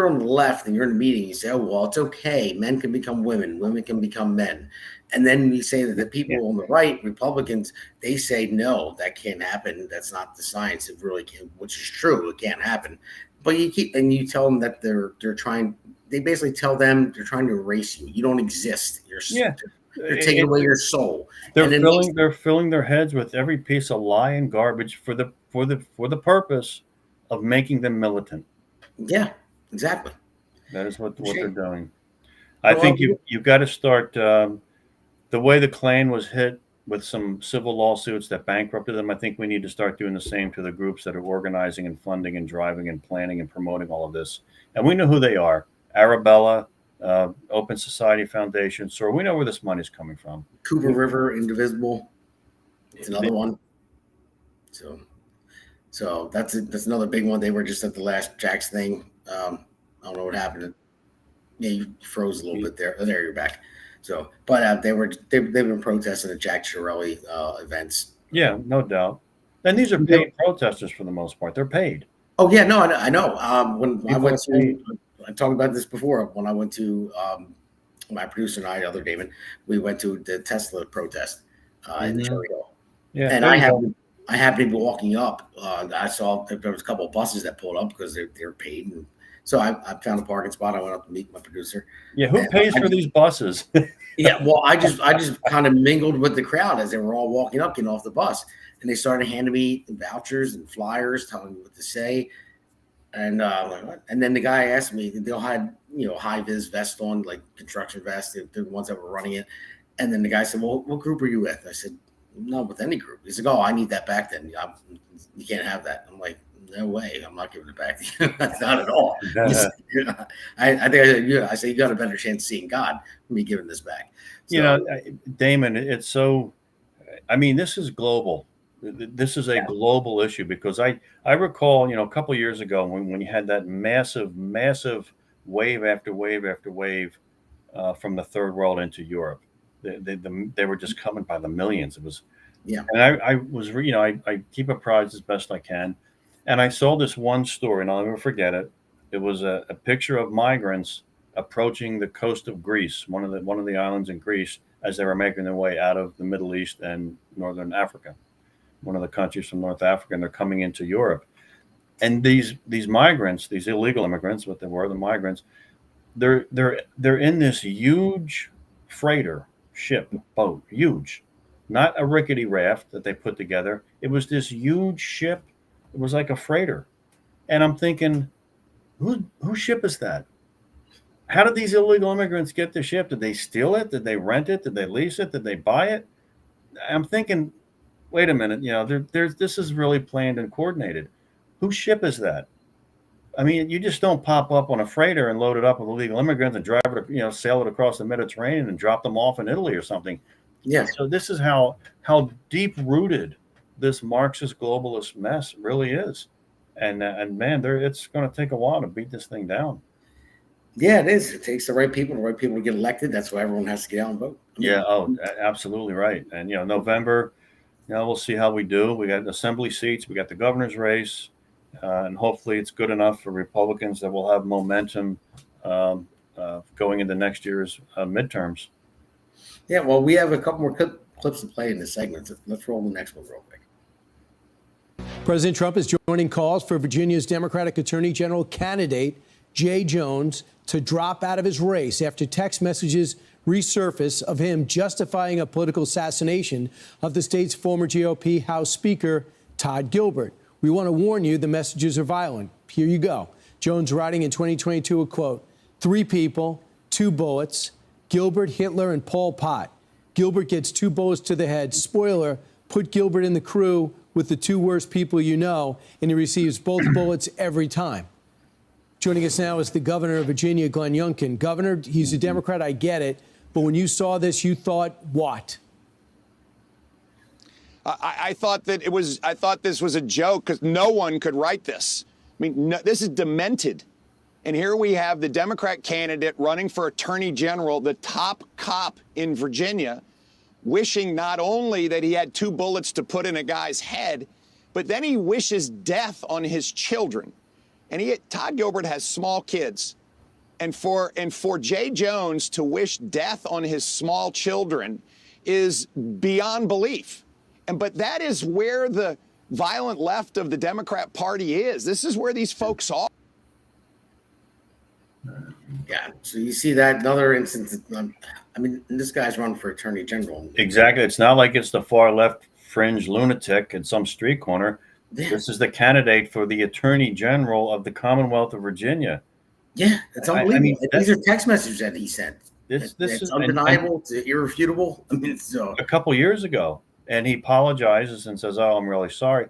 [SPEAKER 2] on the left and you're in a meeting, you say, oh, well, it's okay. Men can become women. Women can become men. And then you say that the people on the right, Republicans, they say, no, that can't happen. That's not the science. It really can't, which is true. It can't happen. But you tell them that they're trying. They basically tell them they're trying to erase you. You don't exist. They're taking away your soul.
[SPEAKER 3] They're filling their heads with every piece of lie and garbage for the purpose of making them militant.
[SPEAKER 2] Yeah, exactly.
[SPEAKER 3] That is what they're doing. I think you've got to start the way the Klan was hit with some civil lawsuits that bankrupted them. I think we need to start doing the same to the groups that are organizing and funding and driving and planning and promoting all of this. And we know who they are. Arabella, Open Society Foundation. So we know where this money is coming from.
[SPEAKER 2] Cooper River, Indivisible. It's another one. So that's another big one. They were just at the last Jack's thing. I don't know what happened. Yeah, you froze a little bit there. Oh, there you're back. So, but they've been protesting at Jack Chiarelli events.
[SPEAKER 3] Yeah, no doubt. And these are paid protesters for the most part. They're paid.
[SPEAKER 2] Oh yeah, no, I know. I talked about this before. When I went to my producer and I, other Damon, we went to the Tesla protest in Cherry Hill. Yeah, and I happened to be walking up. I saw there was a couple of buses that pulled up because they're paid, and So I found a parking spot. I went up to meet my producer.
[SPEAKER 3] Yeah, who pays for these buses?
[SPEAKER 2] Yeah, well, I just kind of mingled with the crowd as they were all walking up, getting off the bus, and they started handing me vouchers and flyers, telling me what to say. And like, what? And then the guy asked me, they all had high vis vest on, like construction vest, the ones that were running it. And then the guy said, "Well, what group are you with?" I said, "Not with any group." He said, "Oh, I need that back then. You can't have that." I'm like, "No way, I'm not giving it back to you." Not at all. I think I say you got a better chance of seeing God when me giving this back. So,
[SPEAKER 3] Damon, it's so. I mean, this is global. This is a global issue because I recall, a couple of years ago when you had that massive wave after wave after wave from the third world into Europe. They were just coming by the millions. It was, and I was, I keep apprised as best I can. And I saw this one story, and I'll never forget it. It was a picture of migrants approaching the coast of Greece, one of the islands in Greece, as they were making their way out of the Middle East and Northern Africa, one of the countries from North Africa, and they're coming into Europe. And these migrants, these illegal immigrants, what they were, the migrants, they're in this huge freighter boat, huge, not a rickety raft that they put together. It was this huge ship. It was like a freighter. And I'm thinking, whose ship is that? How did these illegal immigrants get the ship? Did they steal it? Did they rent it? Did they lease it? Did they buy it? I'm thinking, wait a minute, this is really planned and coordinated. Whose ship is that? I mean, you just don't pop up on a freighter and load it up with illegal immigrants and drive it, sail it across the Mediterranean and drop them off in Italy or something.
[SPEAKER 2] Yeah.
[SPEAKER 3] So this is how deep rooted this Marxist globalist mess really is, and man, it's going to take a while to beat this thing down.
[SPEAKER 2] Yeah, it is. It takes the right people to get elected. That's why everyone has to get out and vote.
[SPEAKER 3] Yeah. Oh, absolutely right. And November, we'll see how we do. We got assembly seats. We got the governor's race. And hopefully it's good enough for Republicans that will have momentum going into next year's midterms.
[SPEAKER 2] Yeah, well, we have a couple more clips to play in this segment. So let's roll the next one real quick.
[SPEAKER 9] President Trump is joining calls for Virginia's Democratic Attorney General candidate, Jay Jones, to drop out of his race after text messages resurface of him justifying a political assassination of the state's former GOP House Speaker, Todd Gilbert. We want to warn you, the messages are violent. Here you go. Jones writing in 2022 a quote, 3 people, 2 bullets, Gilbert, Hitler, and Pol Pot. Gilbert gets 2 bullets to the head. Spoiler, put Gilbert in the crew with the 2 worst people you know, and he receives both bullets every time. Joining us now is the governor of Virginia, Glenn Youngkin. Governor, he's a Democrat, I get it, but when you saw this, you thought what?
[SPEAKER 10] I thought this was a joke because no one could write this. I mean, this is demented. And here we have the Democrat candidate running for attorney general, the top cop in Virginia, wishing not only that he had 2 bullets to put in a guy's head, but then he wishes death on his children. And Todd Gilbert has small kids. And for Jay Jones to wish death on his small children is beyond belief. But that is where the violent left of the Democrat Party is. This is where these folks are.
[SPEAKER 2] Yeah. So you see that another instance. I mean, this guy's running for attorney general.
[SPEAKER 3] Exactly. It's not like it's the far left fringe lunatic in some street corner.
[SPEAKER 2] Yeah.
[SPEAKER 3] This is the candidate for the attorney general of the Commonwealth of Virginia.
[SPEAKER 2] Yeah, it's unbelievable.
[SPEAKER 3] I mean,
[SPEAKER 2] these are text messages that he sent.
[SPEAKER 3] This is
[SPEAKER 2] undeniable. It's irrefutable. I mean, so
[SPEAKER 3] a couple years ago. And he apologizes and says, "Oh, I'm really sorry."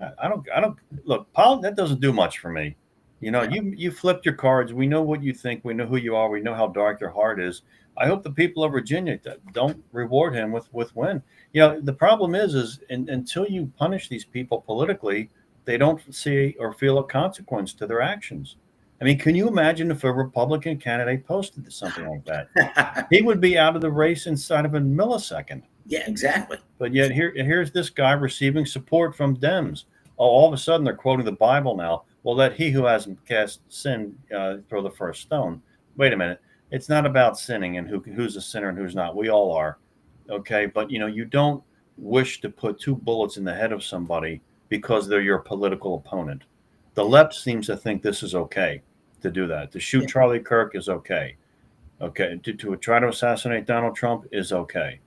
[SPEAKER 3] I don't look. That doesn't do much for me. You flipped your cards. We know what you think. We know who you are. We know how dark your heart is. I hope the people of Virginia don't reward him with win. The problem is until you punish these people politically, they don't see or feel a consequence to their actions. I mean, can you imagine if a Republican candidate posted something like that? He would be out of the race inside of a millisecond.
[SPEAKER 2] Yeah, exactly.
[SPEAKER 3] But yet here's this guy receiving support from Dems. Oh, all of a sudden they're quoting the Bible now. Well, let he who hasn't cast sin throw the first stone. Wait a minute. It's not about sinning and who's a sinner and who's not. We all are. Okay. But, you don't wish to put 2 bullets in the head of somebody because they're your political opponent. The left seems to think this is okay. to do that. To shoot Charlie Kirk is okay. Okay, to try to assassinate Donald Trump is okay.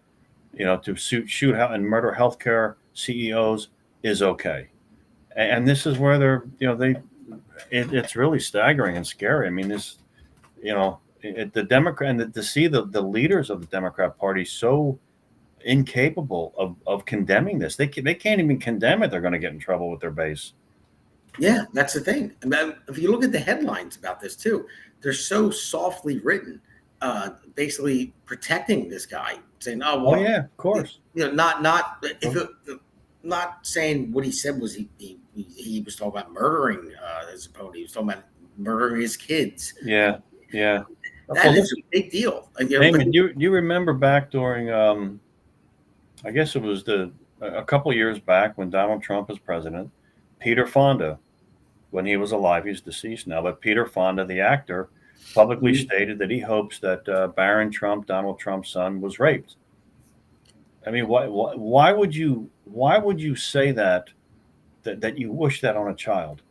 [SPEAKER 3] To shoot out and murder healthcare CEOs is okay. And this is where it's really staggering and scary. I mean, the Democrat, and to see the leaders of the Democrat Party so incapable of condemning this. They can't even condemn it. They're going to get in trouble with their base.
[SPEAKER 2] Yeah, that's the thing. If you look at the headlines about this too, they're so softly written, basically protecting this guy, saying, "Oh, well,
[SPEAKER 3] yeah, of course."
[SPEAKER 2] Not saying what he said was he was talking about murdering his opponent. He was talking about murdering his kids.
[SPEAKER 3] Yeah.
[SPEAKER 2] That is a big deal.
[SPEAKER 3] Damon, do you remember back during, I guess it was a couple years back when Donald Trump was president, Peter Fonda, when he was alive, he's deceased now, but Peter Fonda, the actor, publicly stated that he hopes that Barron Trump, Donald Trump's son, was raped. I mean, why would you say that you wish that on a child?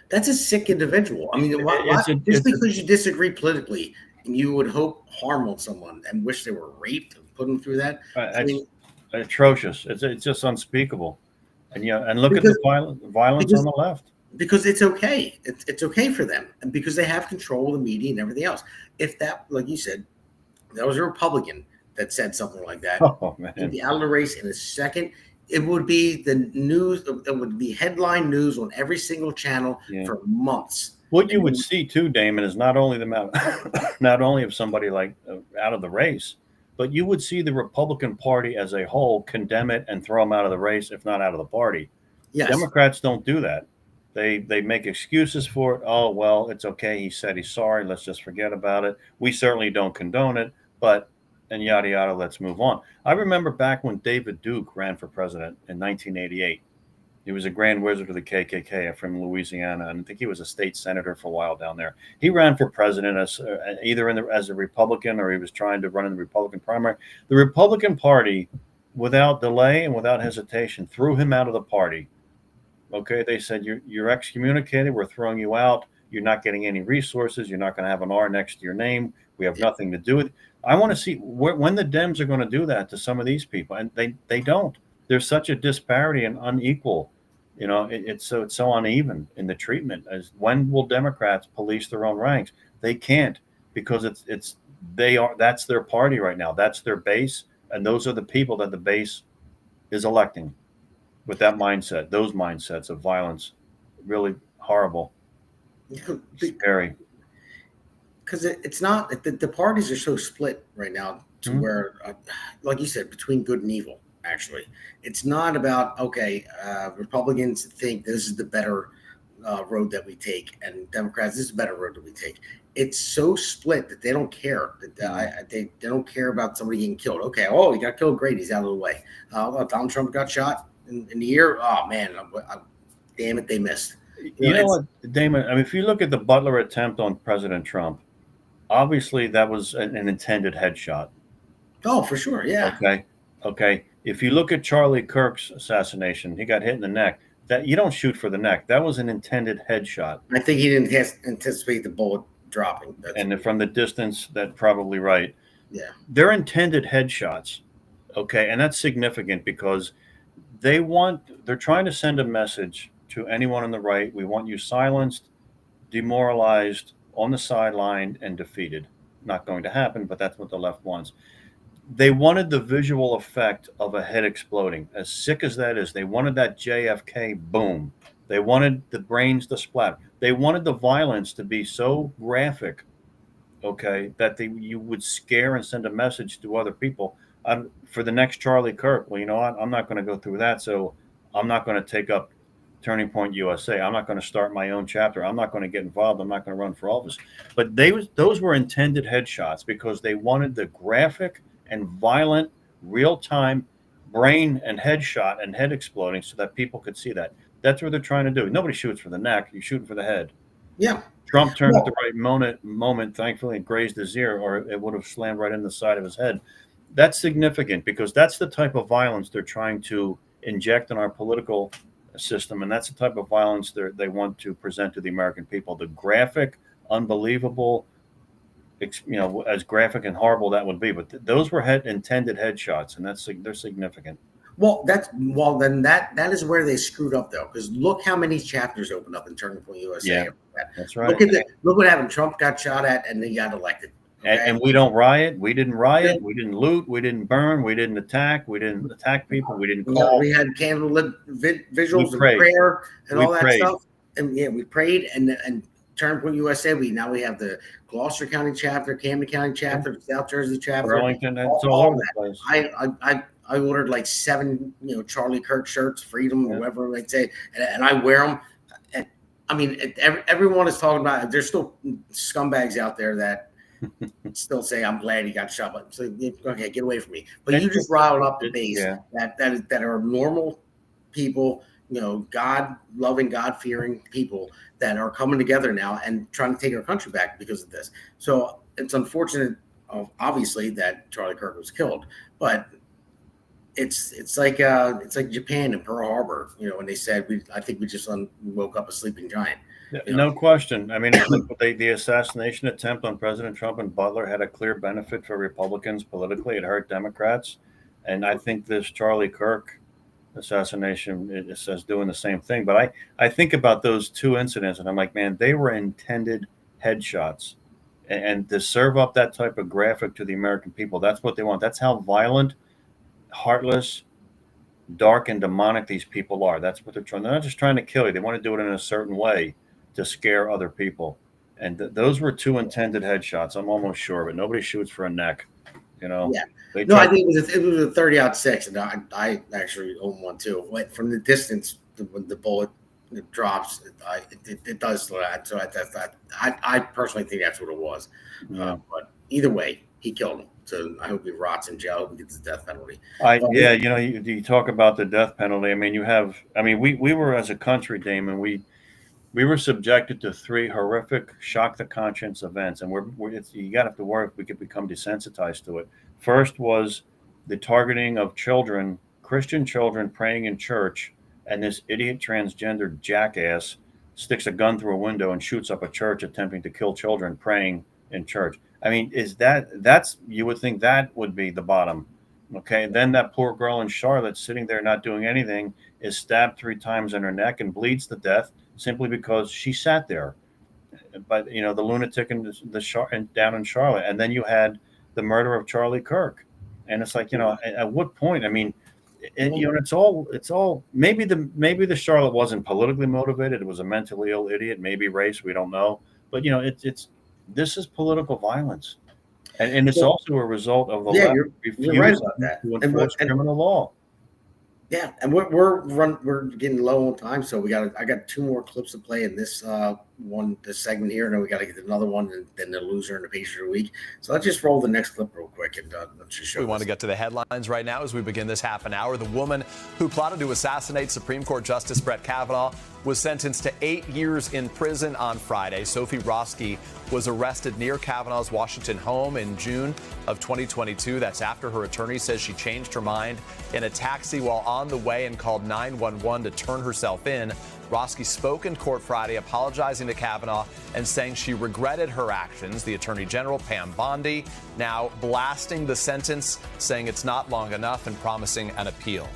[SPEAKER 2] That's a sick individual. I mean, just because you disagree politically and you would hope harm on someone and wish they were raped and put them through that.
[SPEAKER 3] Atrocious. It's just unspeakable. And look at the violence on the left.
[SPEAKER 2] Because it's okay. It's okay for them, and because they have control of the media and everything else. If that, like you said, that was a Republican that said something like that, he'd be out of the race in a second. It would be the news. It would be headline news on every single channel for months.
[SPEAKER 3] What you would see too, Damon, is not only not only of somebody like out of the race, but you would see the Republican Party as a whole condemn it and throw them out of the race, if not out of the party.
[SPEAKER 2] Yes.
[SPEAKER 3] Democrats don't do that. They make excuses for it. Oh, well, it's okay. He said he's sorry. Let's just forget about it. We certainly don't condone it, and yada, yada, let's move on. I remember back when David Duke ran for president in 1988. He was a grand wizard of the KKK from Louisiana, and I think he was a state senator for a while down there. He ran for president as either as a Republican, or he was trying to run in the Republican primary. The Republican Party, without delay and without hesitation, threw him out of the party. Okay, they said, you're excommunicated. We're throwing you out. You're not getting any resources. You're not going to have an R next to your name. We have nothing to do with it. I want to see when the Dems are going to do that to some of these people, and they don't. There's such a disparity and unequal. It's so uneven in the treatment. As when will Democrats police their own ranks? They can't, because that's their party right now. That's their base, and those are the people that the base is electing. With that mindset, those mindsets of violence, really horrible, scary.
[SPEAKER 2] Because it's not the parties are so split right now to where, like you said, between good and evil. Actually, it's not about Republicans think this is the better road that we take, and Democrats, this is the better road that we take. It's so split that they don't care. They don't care about somebody getting killed. Okay, he got killed. Great, he's out of the way. Donald Trump got shot in the ear. Oh man, damn it, they missed.
[SPEAKER 3] You know what, Damon? I mean, if you look at the Butler attempt on President Trump, obviously that was an intended headshot.
[SPEAKER 2] Oh, for sure, yeah.
[SPEAKER 3] Okay. If you look at Charlie Kirk's assassination, he got hit in the neck. That you don't shoot for the neck. That was an intended headshot.
[SPEAKER 2] I think he didn't anticipate the bullet dropping.
[SPEAKER 3] And from the distance, that's probably right.
[SPEAKER 2] Yeah.
[SPEAKER 3] They're intended headshots. Okay, and that's significant because they're trying to send a message to anyone on the right. We want you silenced, demoralized, on the sideline, and defeated. Not going to happen, but that's what the left wants. They wanted the visual effect of a head exploding. As sick as that is, they wanted that JFK boom. They wanted the brains to splat. They wanted the violence to be so graphic, that you would scare and send a message to other people. For the next Charlie Kirk, well, you know what? I'm not going to go through that, so I'm not going to take up Turning Point USA. I'm not going to start my own chapter. I'm not going to get involved. I'm not going to run for office. But those were intended headshots because they wanted the graphic and violent, real-time brain and headshot and head exploding so that people could see that. That's what they're trying to do. Nobody shoots for the neck. You're shooting for the head.
[SPEAKER 2] Yeah.
[SPEAKER 3] Trump turned at the right moment, thankfully, and grazed his ear, or it would have slammed right in the side of his head. That's significant because that's the type of violence they're trying to inject in our political system, and that's the type of violence they want to present to the American people. The graphic, unbelievable, as graphic and horrible that would be. But those were intended headshots, and they're significant.
[SPEAKER 2] Well, then that is where they screwed up though, because look how many chapters opened up in Turning Point USA.
[SPEAKER 3] Yeah, that's right.
[SPEAKER 2] Look what happened. Trump got shot at, and he got elected. Okay?
[SPEAKER 3] And we don't riot. We didn't riot. We didn't loot. We didn't burn. We didn't attack. We didn't attack people. We didn't call.
[SPEAKER 2] We had candlelit visuals and prayer and all that stuff. And yeah, we prayed. And Turning Point USA. We have the Gloucester County chapter, Camden County chapter, South Jersey chapter,
[SPEAKER 3] Burlington. It's all over the place.
[SPEAKER 2] I ordered like 7, Charlie Kirk shirts, Freedom, or whatever they say, and I wear them. And I mean, everyone is talking about. There's still scumbags out there that still say, "I'm glad he got shot." But so, okay, get away from me. But you just riled up the base that are normal people, God loving, God fearing people that are coming together now and trying to take our country back because of this. So it's unfortunate, obviously, that Charlie Kirk was killed, but it's like Japan and Pearl Harbor, when they said I think we just woke up a sleeping giant.
[SPEAKER 3] No question. I mean, the assassination attempt on President Trump and Butler had a clear benefit for Republicans politically. It hurt Democrats, and I think this Charlie Kirk assassination is doing the same thing. But I think about those 2 incidents, and I'm like, man, they were intended headshots, and to serve up that type of graphic to the American people, that's what they want. That's how violent, heartless, dark, and demonic these people are. That's what they're trying. They're not just trying to kill you. They want to do it in a certain way to scare other people. And those were 2 intended headshots. I'm almost sure, but nobody shoots for a neck.
[SPEAKER 2] Yeah. No, I think it was a 30-06, and I actually own one too. From the distance, when the bullet drops, it does slow down. So I personally think that's what it was. But either way, he killed him. So I hope he rots in jail and gets the death penalty.
[SPEAKER 3] You talk about the death penalty. I mean, we were, as a country, Damon, we were subjected to 3 horrific shock the conscience events, and you got to have to worry if we could become desensitized to it. First was the targeting of children, Christian children praying in church, and this idiot transgender jackass sticks a gun through a window and shoots up a church attempting to kill children praying in church. I mean, that's you would think that would be the bottom. Okay, then that poor girl in Charlotte sitting there not doing anything is stabbed 3 times in her neck and bleeds to death simply because she sat there. But the lunatic down in Charlotte, and then you had the murder of Charlie Kirk, and it's like, at what point? I mean, it's all maybe the Charlotte wasn't politically motivated. It was a mentally ill idiot, maybe race, we don't know. But this is political violence, and it's also a result of the left refusing
[SPEAKER 2] right about that.
[SPEAKER 3] To enforce criminal law.
[SPEAKER 2] Yeah, and we're getting low on time, so I got 2 more clips to play in this this segment here, and then we got to get another one, and then the loser and the patient of the week. So let's just roll the next clip real quick, and let's just show.
[SPEAKER 11] We want to get to the headlines right now as we begin this half an hour. The woman who plotted to assassinate Supreme Court Justice Brett Kavanaugh was sentenced to 8 years in prison on Friday. Sophie Roski was arrested near Kavanaugh's Washington home in June of 2022. That's after her attorney says she changed her mind in a taxi while on the way and called 911 to turn herself in. Roski spoke in court Friday, apologizing to Kavanaugh and saying she regretted her actions. The Attorney General, Pam Bondi, now blasting the sentence, saying it's not long enough and promising an appeal.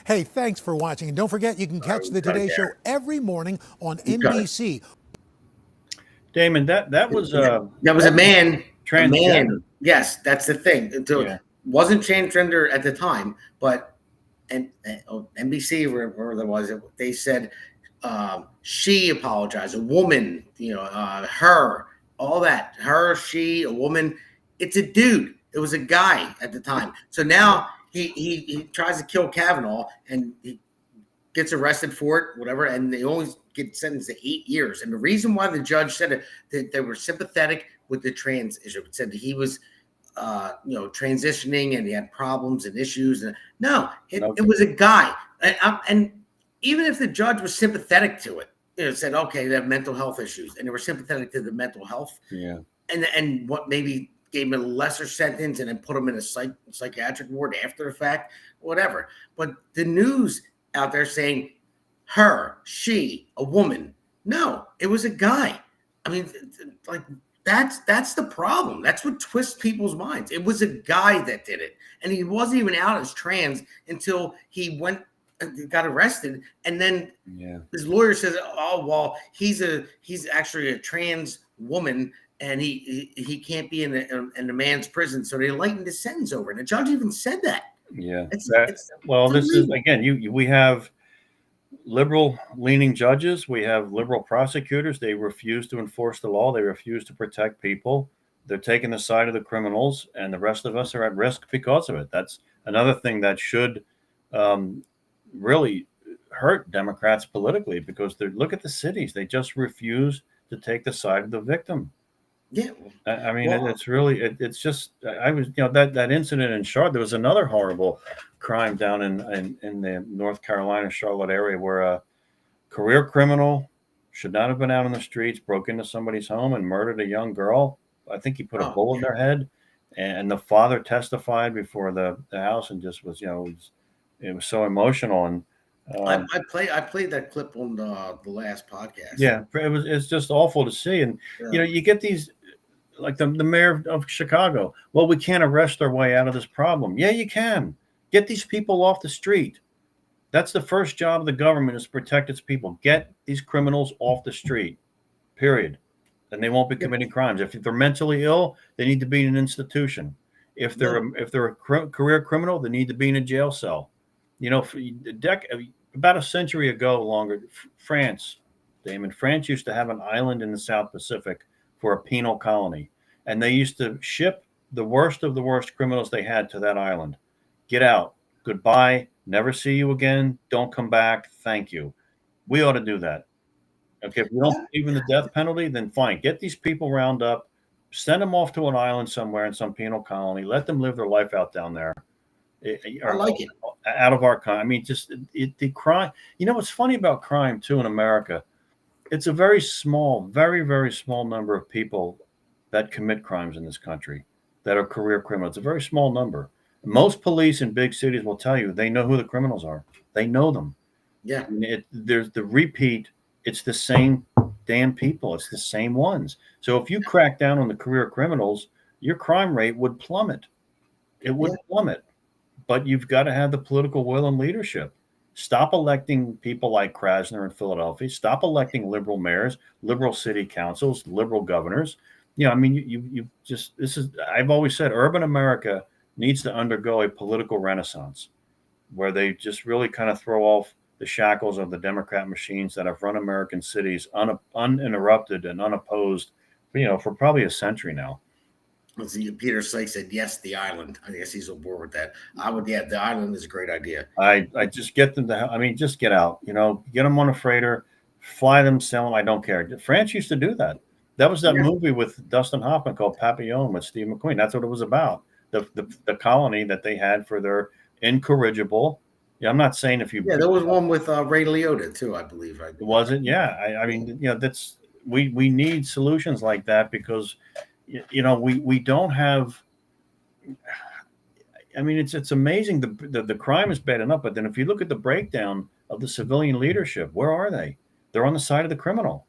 [SPEAKER 12] Hey, thanks for watching. And don't forget, you can catch the Today Show every morning on NBC.
[SPEAKER 3] Damon, that was a
[SPEAKER 2] man.
[SPEAKER 3] Transgender.
[SPEAKER 2] A man. Yes, that's the thing. Wasn't transgender at the time, but NBC, wherever that was, they said she apologized. A woman, her, all that. Her, she, a woman. It's a dude. It was a guy at the time. So now he tries to kill Kavanaugh, and he gets arrested for it, whatever, and they only get sentenced to 8 years. And the reason why the judge said that they were sympathetic with the trans issue, said that he was transitioning and he had problems and issues. And it was a guy. And even if the judge was sympathetic to it, said, okay, they have mental health issues, and they were sympathetic to the mental health.
[SPEAKER 3] Yeah.
[SPEAKER 2] And what maybe gave him a lesser sentence and then put him in a psychiatric ward after the fact, whatever. But the news out there saying her, she, a woman. No, it was a guy. I mean, like that's the problem. That's what twists people's minds. It was a guy that did it, and he wasn't even out as trans until he got arrested, and then his lawyer says, "Oh, well, he's actually a trans woman, and he can't be in a man's prison." So they lightened his sentence over, and the judge even said that.
[SPEAKER 3] Yeah.
[SPEAKER 2] It's
[SPEAKER 3] this is again. We have liberal-leaning judges. We have liberal prosecutors. They refuse to enforce the law. They refuse to protect people. They're taking the side of the criminals, and the rest of us are at risk because of it. That's another thing that should really hurt Democrats politically, because look at the cities. They just refuse to take the side of the victim.
[SPEAKER 2] Yeah.
[SPEAKER 3] I mean, it's really, it's just, I was, that incident in Charlotte, there was another horrible crime down in the North Carolina, Charlotte area, where a career criminal should not have been out on the streets, broke into somebody's home and murdered a young girl. I think he put a bullet in their head, and the father testified before the house, and just was, it was so emotional. And
[SPEAKER 2] I played that clip on the last podcast.
[SPEAKER 3] Yeah, it's just awful to see. And you get these, like the mayor of Chicago. Well, we can't arrest our way out of this problem. Yeah, you can. Get these people off the street. That's the first job of the government, is to protect its people. Get these criminals off the street, period. And they won't be committing crimes. If they're mentally ill, they need to be in an institution. If they're a career criminal, they need to be in a jail cell. About a century ago, longer, France, Damon, France used to have an island in the South Pacific for a penal colony. And they used to ship the worst of the worst criminals they had to that island. Get out. Goodbye. Never see you again. Don't come back. Thank you. We ought to do that. Okay, if we don't believe in the death penalty, then fine. Get these people round up, send them off to an island somewhere in some penal colony. Let them live their life out down there.
[SPEAKER 2] I like it.
[SPEAKER 3] Out of our country. I mean, just the crime. What's funny about crime too in America? It's a very small, very, very small number of people that commit crimes in this country that are career criminals. It's a very small number. Most police in big cities will tell you they know who the criminals are. They know them.
[SPEAKER 2] Yeah.
[SPEAKER 3] There's the repeat. It's the same damn people. It's the same ones. So if you crack down on the career criminals, your crime rate would plummet. It would plummet. But you've got to have the political will and leadership. Stop electing people like Krasner in Philadelphia. Stop electing liberal mayors, liberal city councils, liberal governors. I mean, you just, I've always said urban America needs to undergo a political renaissance where they just really kind of throw off the shackles of the Democrat machines that have run American cities uninterrupted and unopposed, for probably a century now.
[SPEAKER 2] Let's see, Peter Sykes said, yes, the island. I guess he's on board with that. The island is a great idea.
[SPEAKER 3] I just get them just get out, get them on a freighter, fly them, sell them. I don't care. France used to do that. That was that movie with Dustin Hoffman called Papillon with Steve McQueen. That's what it was about. The colony that they had for their incorrigible. Yeah, I'm not saying if you.
[SPEAKER 2] Yeah, there was one with Ray Liotta too, I believe.
[SPEAKER 3] Was it? Yeah. I mean, that's we need solutions like that, because we don't have. I mean, it's amazing. The crime is bad enough, but then if you look at the breakdown of the civilian leadership, where are they? They're on the side of the criminal.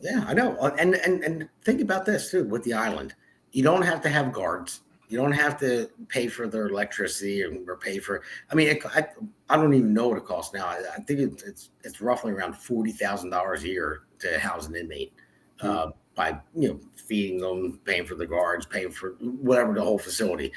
[SPEAKER 2] Yeah, I know. And think about this too with the island. You don't have to have guards. You don't have to pay for their electricity or pay for. I mean, I don't even know what it costs now. I think it's roughly around $40,000 a year to house an inmate. By feeding them, paying for the guards, paying for whatever the whole facility.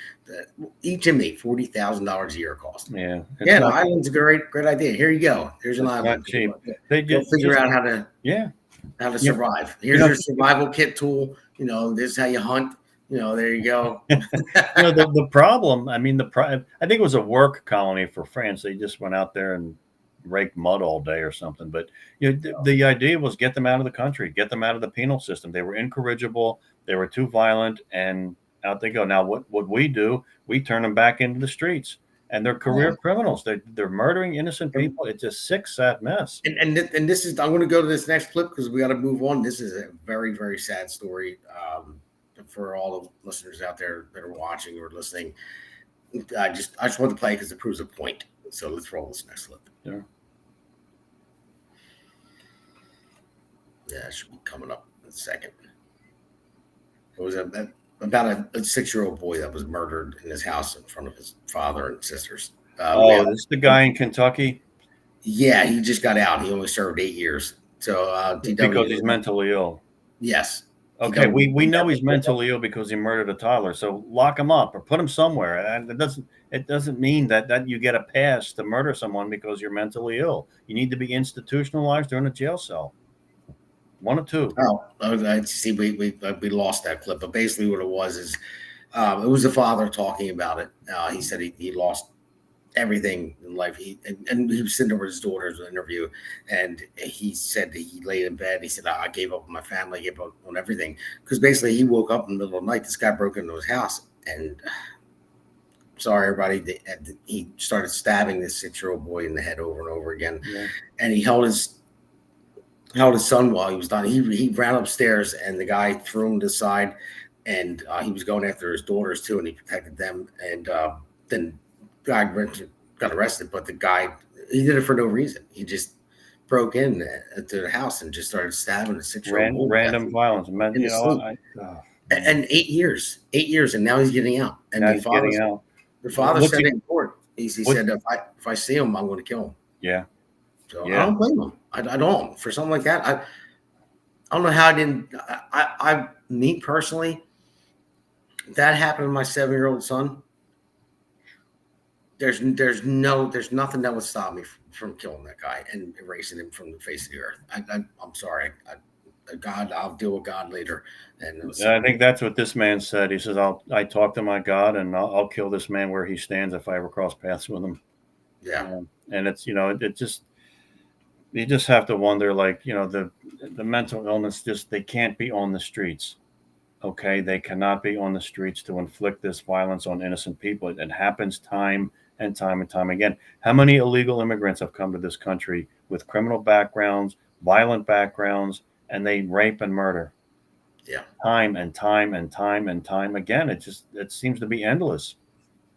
[SPEAKER 2] Each inmate $40,000 a year cost.
[SPEAKER 3] Yeah,
[SPEAKER 2] the island's a great idea. Here you go. Here's an island.
[SPEAKER 3] Not cheap.
[SPEAKER 2] Go figure out how to survive. Here's your survival kit tool. This is how you hunt. There you go.
[SPEAKER 3] The problem. I mean, I think it was a work colony for France. They just went out there and rake mud all day or something. But the idea was get them out of the country, get them out of the penal system. They were incorrigible, they were too violent, and out they go. Now what we do, we turn them back into the streets, and they're career criminals. They're murdering innocent people. It's a sick, sad mess.
[SPEAKER 2] And this is, I'm going to go to this next clip because we got to move on. This is a very, very sad story for all the listeners out there that are watching or listening. I just want to play because it proves a point. So let's roll this next clip.
[SPEAKER 3] Yeah.
[SPEAKER 2] Yeah, it should be coming up second. It was about a 6-year-old boy that was murdered in his house in front of his father and sisters.
[SPEAKER 3] This is the guy in Kentucky?
[SPEAKER 2] Yeah, he just got out. He only served 8 years. So
[SPEAKER 3] because he's mentally ill.
[SPEAKER 2] Yes.
[SPEAKER 3] Okay, we know he's mentally ill because he murdered a toddler. So lock him up or put him somewhere. And it doesn't mean that you get a pass to murder someone because you're mentally ill. You need to be institutionalized or in a jail cell. One or two.
[SPEAKER 2] Oh, I see. We lost that clip, but basically what it was is it was the father talking about it. He said he lost everything in life. He was sitting over his daughter's interview, and he said that he laid in bed. He said, "I gave up on my family, I gave up on everything," because basically he woke up in the middle of the night. This guy broke into his house, and sorry everybody, he started stabbing this 6-year-old boy in the head over and over again, and he held his son while he was done. He ran upstairs, and the guy threw him to the side, and he was going after his daughters too, and he protected them, and then guy got arrested, but the guy, he did it for no reason. He just broke in to the house and just started stabbing a 6-year-old boy.
[SPEAKER 3] Random violence.
[SPEAKER 2] And 8 years, and now he's getting out. And the father said in court, he said, if I see him, I'm going to kill him.
[SPEAKER 3] Yeah.
[SPEAKER 2] So I don't blame him. I don't. For something like that, I don't know how I didn't. Me personally, that happened to my 7-year-old son. There's nothing that would stop me from killing that guy and erasing him from the face of the earth. I'm sorry. God, I'll deal with God later. And
[SPEAKER 3] I think that's what this man said. He says, I talk to my God, and I'll kill this man where he stands if I ever cross paths with him.
[SPEAKER 2] Yeah.
[SPEAKER 3] And it's, it just, you just have to wonder, like, the mental illness, they can't be on the streets. Okay. They cannot be on the streets to inflict this violence on innocent people. It happens time and time again. How many illegal immigrants have come to this country with criminal backgrounds, violent backgrounds, and they rape and murder?
[SPEAKER 2] Yeah.
[SPEAKER 3] Time and time again. It seems to be endless.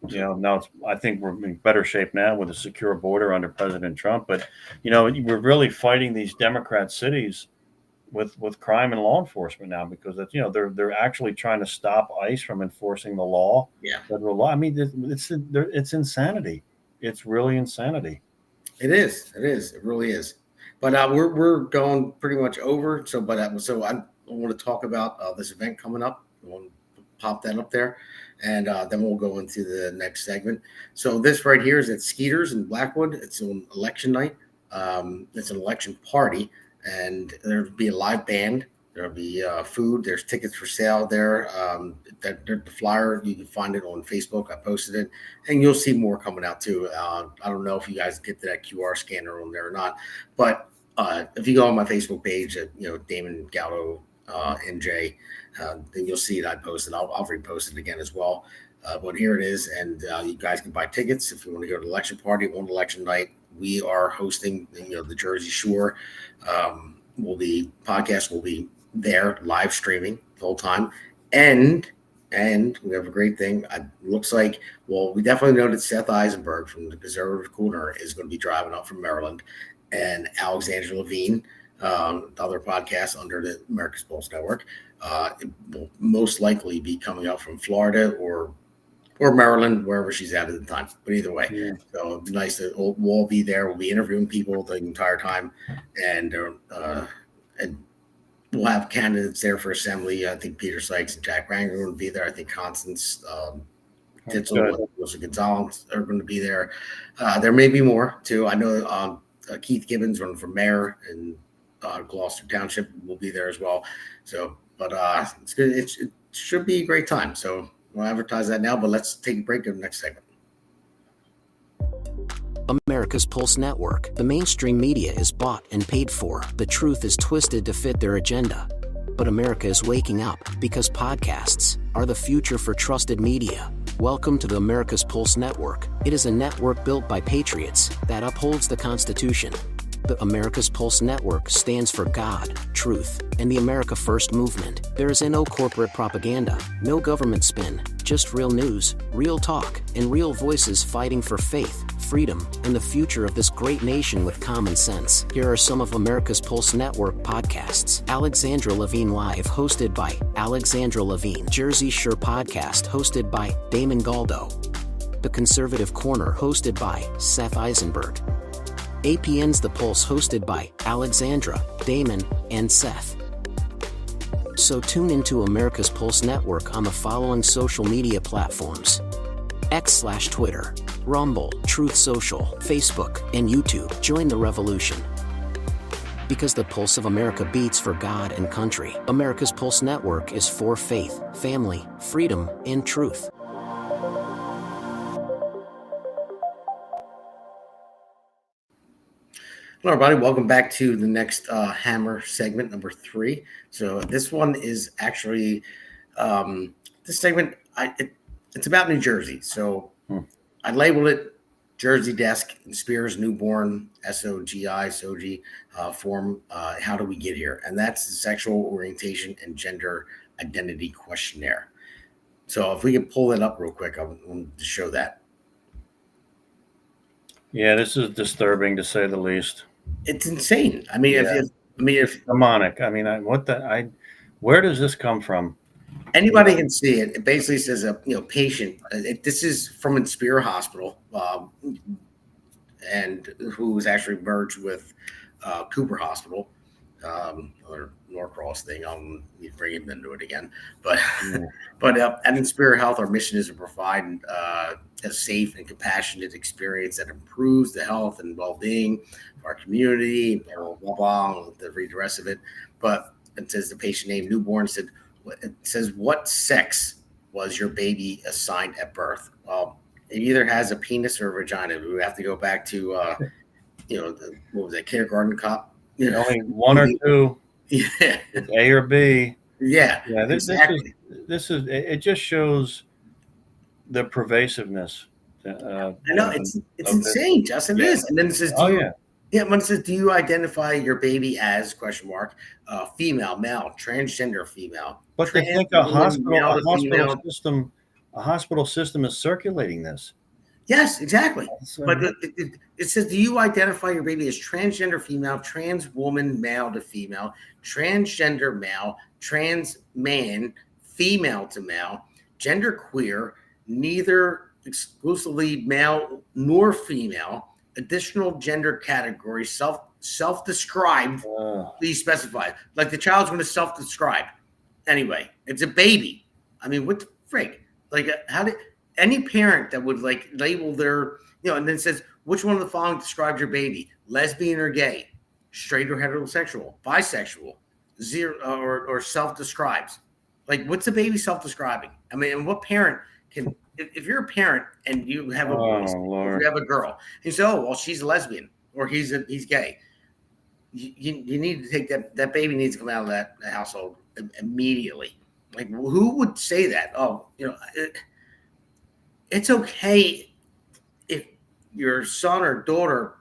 [SPEAKER 3] Now I think we're in better shape now with a secure border under President Trump, but we're really fighting these Democrat cities with crime and law enforcement now, because they're actually trying to stop ICE from enforcing the law.
[SPEAKER 2] Yeah.
[SPEAKER 3] Federal law. I mean, it's insanity. It's really insanity.
[SPEAKER 2] It is. It really is. But we're going pretty much over. So I want to talk about this event coming up. We'll pop that up there, and then we'll go into the next segment. So this right here is at Skeeters in Blackwood. It's on election night. It's an election party, and there'll be a live band. There'll be food. There's tickets for sale there. The flyer, you can find it on Facebook. I posted it, and you'll see more coming out too. I don't know if you guys get to that QR scanner on there or not, but if you go on my Facebook page, Damon Galdo NJ, then you'll see it. I posted. I'll repost it again as well. But here it is, and you guys can buy tickets if you want to go to the election party on election night. We are hosting, the Jersey Shore. Podcast will be there live streaming the whole time, and we have a great thing. It looks like, we definitely know that Seth Eisenberg from the Conservative Corner is going to be driving up from Maryland, and Alexandra Levine, the other podcast under the America's Pulse Network, will most likely be coming up from Florida or Maryland, wherever she's at the time. But either way, so it'd be nice that we'll all be there. We'll be interviewing people the entire time, and we'll have candidates there for assembly. I think Peter Sykes and Jack Ranger will be there. I think Constance Titzel and Wilson Gonzalez are going to be there. There may be more too. I know Keith Gibbons running for mayor in Gloucester Township will be there as well. So, but it's good. It should be a great time. So we'll advertise that now, but let's take a break in the next segment.
[SPEAKER 13] America's Pulse Network. The mainstream media is bought and paid for. The truth is twisted to fit their agenda. But America is waking up, because podcasts are the future for trusted media. Welcome to the America's Pulse Network. It is a network built by patriots that upholds the Constitution. The America's Pulse Network stands for God, truth, and the America First movement. There is no corporate propaganda, no government spin, just real news, real talk, and real voices fighting for faith, freedom, and the future of this great nation with common sense. Here are some of America's Pulse Network podcasts. Alexandra Levine Live, hosted by Alexandra Levine. Jersey Shore Podcast, hosted by Damon Galdo. The Conservative Corner, hosted by Seth Eisenberg. APN's The Pulse, hosted by Alexandra, Damon, and Seth. So tune into America's Pulse Network on the following social media platforms: X/Twitter, Rumble, Truth Social, Facebook, and YouTube. Join the revolution. Because the pulse of America beats for God and country. America's Pulse Network is for faith, family, freedom, and truth.
[SPEAKER 2] Hello, everybody. Welcome back to the next Hammer segment, number 3. So this one is actually this segment. It's about New Jersey. So I labeled it Jersey Desk, Inspira's newborn SOGI form. How do we get here? And that's the sexual orientation and gender identity questionnaire. So if we can pull that up real quick, I want to show that.
[SPEAKER 3] Yeah, this is disturbing to say the least.
[SPEAKER 2] It's insane. I mean, if
[SPEAKER 3] demonic. I mean, where does this come from?
[SPEAKER 2] Anybody can see it. It basically says a patient. This is from Inspira Hospital, and who was actually merged with Cooper Hospital, or Norcross thing. I'll bring him into it again. But at Inspira Health, our mission is to provide a safe and compassionate experience that improves the health and well-being of our community. Blah blah blah. blah. I'll read the rest of it. But it says the patient name newborn said. It says, what sex was your baby assigned at birth? Well, it either has a penis or a vagina. We have to go back to, what was that, kindergarten cop?
[SPEAKER 3] Only one or two.
[SPEAKER 2] Yeah.
[SPEAKER 3] A or B.
[SPEAKER 2] Yeah.
[SPEAKER 3] Yeah.
[SPEAKER 2] Exactly.
[SPEAKER 3] It just shows the pervasiveness.
[SPEAKER 2] I know it's insane, Justin. It is. And then it says, when it says, do you identify your baby as ? Female, male, transgender female?
[SPEAKER 3] But they think a hospital system is circulating this.
[SPEAKER 2] Yes, exactly. But it says, do you identify your baby as transgender female, trans woman, male to female, transgender male, trans man, female to male, gender queer, neither exclusively male nor female, additional gender category, self-described, please specify. Like the child's going to self-describe. Anyway, it's a baby. I mean, what the frig? Like, how did any parent that would like label their, and then says, which one of the following describes your baby? Lesbian or gay, straight or heterosexual, bisexual, zero or self-describes. Like, what's the baby self-describing? I mean, and what parent can, if you're a parent and you have a boy, or you have a girl, and you say, oh, well, she's a lesbian or he's gay. You need to take that baby needs to come out of that household immediately. Like, who would say that? Oh, it's okay if your son or daughter,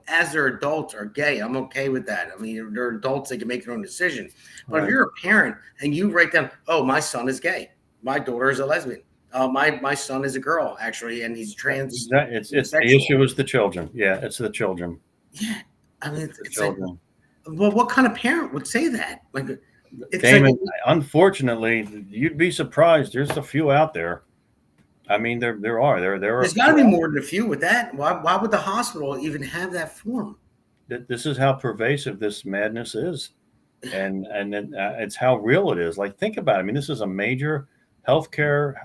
[SPEAKER 2] as they're adults are gay. I'm okay with that. I mean, they're adults, they can make their own decision. But if you're a parent and you write down, oh, my son is gay, my daughter is a lesbian, my son is a girl, actually, and he's trans.
[SPEAKER 3] It's the issue is the children. Yeah, it's the children.
[SPEAKER 2] Yeah. I mean, it's children. Like, well, what kind of parent would say that? Like,
[SPEAKER 3] Damon, unfortunately, you'd be surprised. There's a few out there. I mean, there are.
[SPEAKER 2] There's got to be more than a few with that. Why would the hospital even have that form?
[SPEAKER 3] This is how pervasive this madness is, and it's how real it is. Like, think about it. I mean, this is a major healthcare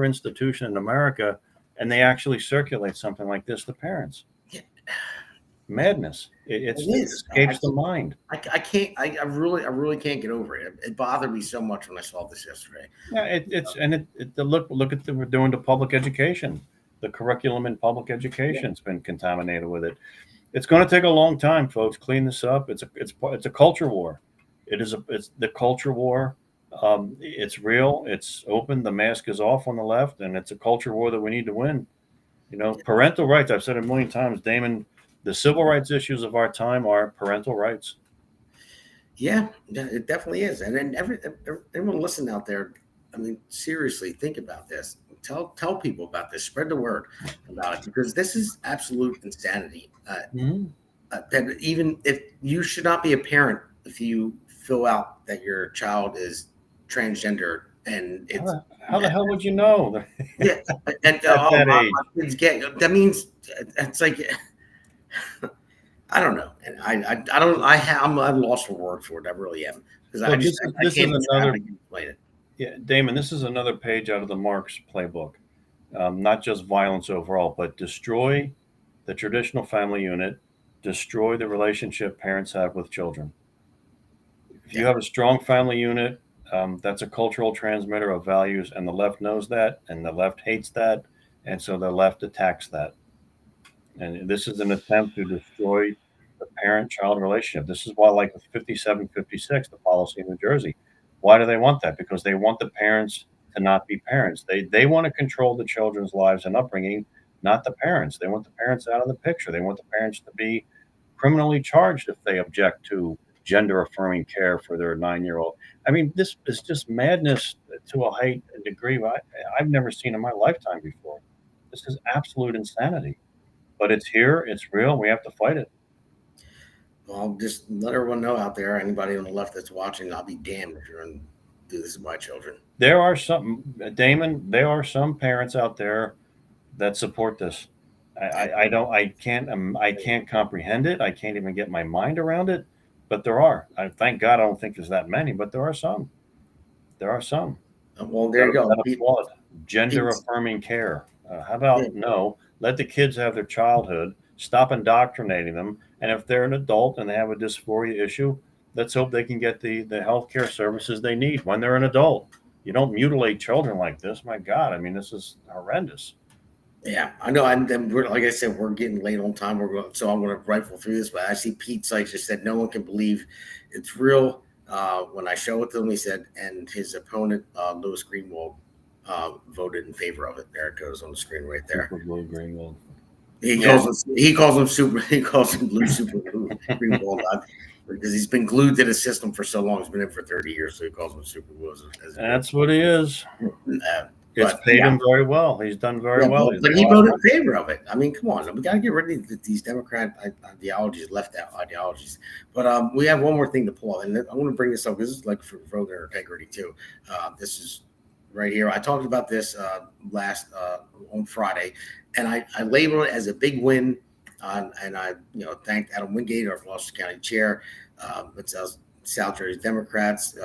[SPEAKER 3] institution in America, and they actually circulate something like this to parents. Yeah. Madness. It escapes the mind.
[SPEAKER 2] I really can't get over it. It bothered me so much when I saw this yesterday.
[SPEAKER 3] Yeah, look at we're doing to public education. The curriculum in public education's been contaminated with it. It's going to take a long time, folks. Clean this up. It's a culture war. It's the culture war. It's real. It's open. The mask is off on the left, and it's a culture war that we need to win. Parental rights. I've said it a million times, Damon. The civil rights issues of our time are parental rights.
[SPEAKER 2] Yeah, it definitely is. And then everyone listening out there, I mean, seriously, think about this. Tell people about this. Spread the word about it, because this is absolute insanity. That even if you should not be a parent if you fill out that your child is transgender, and it's
[SPEAKER 3] How the hell would you know?
[SPEAKER 2] yeah, and
[SPEAKER 3] At that age.
[SPEAKER 2] my kids get that means it's like I don't know, and I don't I'm lost for words for it. I really am, because
[SPEAKER 3] Look,
[SPEAKER 2] I
[SPEAKER 3] this
[SPEAKER 2] can't
[SPEAKER 3] is another
[SPEAKER 2] explain it.
[SPEAKER 3] Yeah, Damon, this is another page out of the Marx playbook. Not just violence overall, but destroy the traditional family unit, destroy the relationship parents have with children. If you have a strong family unit, that's a cultural transmitter of values, and the left knows that, and the left hates that, and so the left attacks that. And this is an attempt to destroy the parent-child relationship. This is why, like with 5756, the policy in New Jersey, why do they want that? Because they want the parents to not be parents. They want to control the children's lives and upbringing, not the parents. They want the parents out of the picture. They want the parents to be criminally charged if they object to gender-affirming care for their 9-year-old. I mean, this is just madness to a height and degree I've never seen in my lifetime before. This is absolute insanity. But it's here, it's real, we have to fight it.
[SPEAKER 2] Well, just let everyone know out there, anybody on the left that's watching, I'll be damned if you're going to do this to my children.
[SPEAKER 3] There are some, Damon, there are some parents out there that support this. I can't comprehend it. I can't even get my mind around it, but there are. Thank God I don't think there's that many, but there are some. There are some.
[SPEAKER 2] Well, there you go.
[SPEAKER 3] Gender affirming care. How about no? Let the kids have their childhood. Stop indoctrinating them. And if they're an adult and they have a dysphoria issue, let's hope they can get the health care services they need when they're an adult. You don't mutilate children like this. My God, I mean, this is horrendous.
[SPEAKER 2] Yeah, I know. And we're, like I said, we're getting late on time. So I'm going to rifle through this. But I see Pete Sykes just said no one can believe it's real. When I show it to him, he said, and his opponent, Louis Greenwald, voted in favor of it. There it goes on the screen right there.
[SPEAKER 3] Super Blue Greenwald.
[SPEAKER 2] He calls him Blue Super Blue Greenwald because he's been glued to the system for so long. He's been in for 30 years, so he calls him Super Blue.
[SPEAKER 3] That's what he is. It's paid him very well. He's done very well.
[SPEAKER 2] But he voted in favor of it. I mean, come on. We got to get rid of these Democrat ideologies, left out ideologies. But we have one more thing to pull out. And I want to bring this up because this is like for voter integrity, too. This is right here. I talked about this on Friday, and I labeled it as a big win. And I thanked Adam Wingate, our Gloucester County chair. It says South Jersey Democrats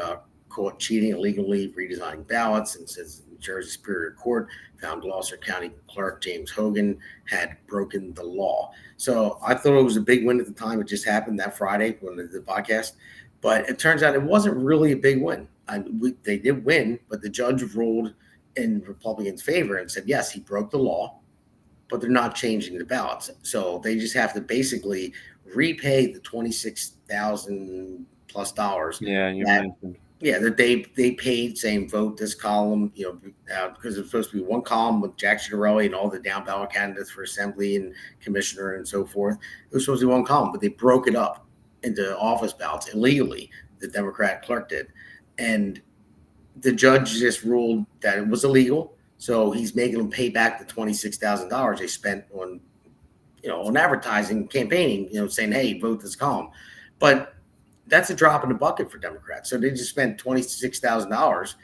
[SPEAKER 2] caught cheating illegally, redesigning ballots, and says New Jersey Superior Court found Gloucester County Clerk James Hogan had broken the law. So I thought it was a big win at the time. It just happened that Friday when they did the podcast. But it turns out it wasn't really a big win. They did win, but the judge ruled in Republicans' favor and said, yes, he broke the law, but they're not changing the ballots. So they just have to basically repay the $26,000 plus.
[SPEAKER 3] Yeah, you mentioned.
[SPEAKER 2] Yeah, that they paid saying vote this column, because it's supposed to be one column with Jack Ciattarelli and all the down ballot candidates for assembly and commissioner and so forth. It was supposed to be one column, but they broke it up into office ballots illegally. The Democrat clerk did, and the judge just ruled that it was illegal. So he's making them pay back the $26,000 they spent on, on advertising, campaigning, saying, hey, vote this column. But that's a drop in the bucket for Democrats. So they just spent $26,000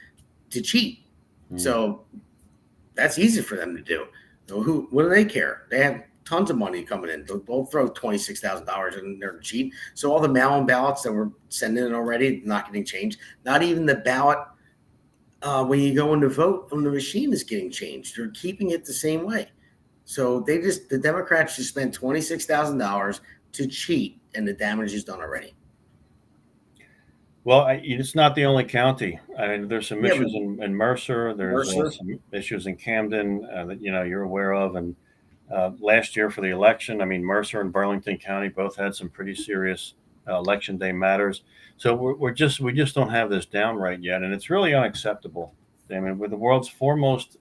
[SPEAKER 2] to cheat. So that's easy for them to do. So what do they care? They have tons of money coming in. They'll throw $26,000 in there to cheat. So all the mail-in ballots that we're sending in already, not getting changed. Not even the ballot when you go in to vote on the machine is getting changed. They're keeping it the same way. So the Democrats just spent $26,000 to cheat, and the damage is done already.
[SPEAKER 3] Well, it's not the only county. I mean, there's some issues in Mercer. There's some issues in Camden that you're aware of. And last year for the election, I mean, Mercer and Burlington County both had some pretty serious election day matters. So we just don't have this down right yet, and it's really unacceptable. I mean, we're the world's foremost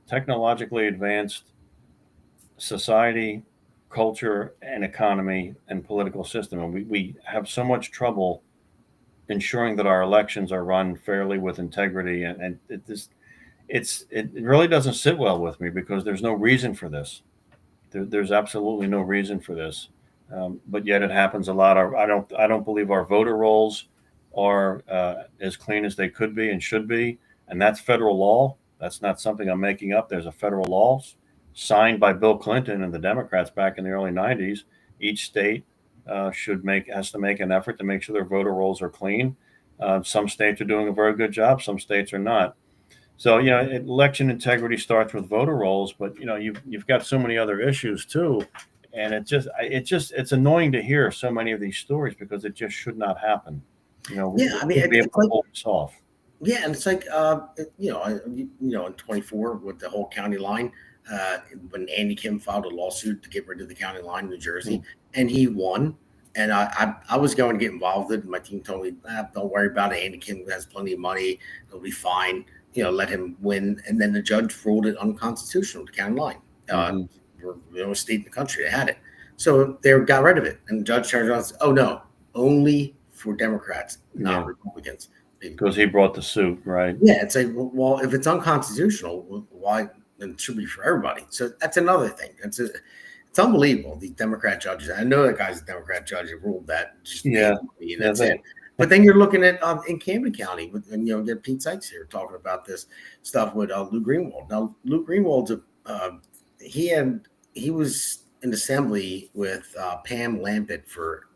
[SPEAKER 3] technologically advanced society, culture, and economy and political system, and we have so much trouble ensuring that our elections are run fairly with integrity, and it really doesn't sit well with me because there's no reason for this. There's absolutely no reason for this, but yet it happens a lot. I don't believe our voter rolls are as clean as they could be and should be, and that's federal law. That's not something I'm making up. There's a federal law signed by Bill Clinton and the Democrats back in the early '90s. Each state has to make an effort to make sure their voter rolls are clean. Some states are doing a very good job. Some states are not. So, election integrity starts with voter rolls, but you've got so many other issues too, and it's annoying to hear so many of these stories because it just should not happen.
[SPEAKER 2] Yeah, I mean,
[SPEAKER 3] we'll be able to pull this off.
[SPEAKER 2] Yeah, and it's like in 24 with the whole county line, when Andy Kim filed a lawsuit to get rid of the county line in New Jersey, and he won. And I was going to get involved with it. My team told me, don't worry about it. Andy Kim has plenty of money. It'll be fine. Let him win. And then the judge ruled it unconstitutional, the county line. We're the only state in the country that had it. So they got rid of it. And the judge turned around and said, oh, no, only for Democrats, not Republicans.
[SPEAKER 3] Because he brought the suit, right?
[SPEAKER 2] Yeah, it's like, well, if it's unconstitutional, why? Then it should be for everybody. So that's another thing. It's unbelievable. These Democrat judges. I know that guy's a Democrat judge who ruled that. That's it. But then you're looking at in Camden County, and get Pete Sykes here talking about this stuff with Lou Greenwald. Now, Lou Greenwald, he was in assembly with Pam Lampett for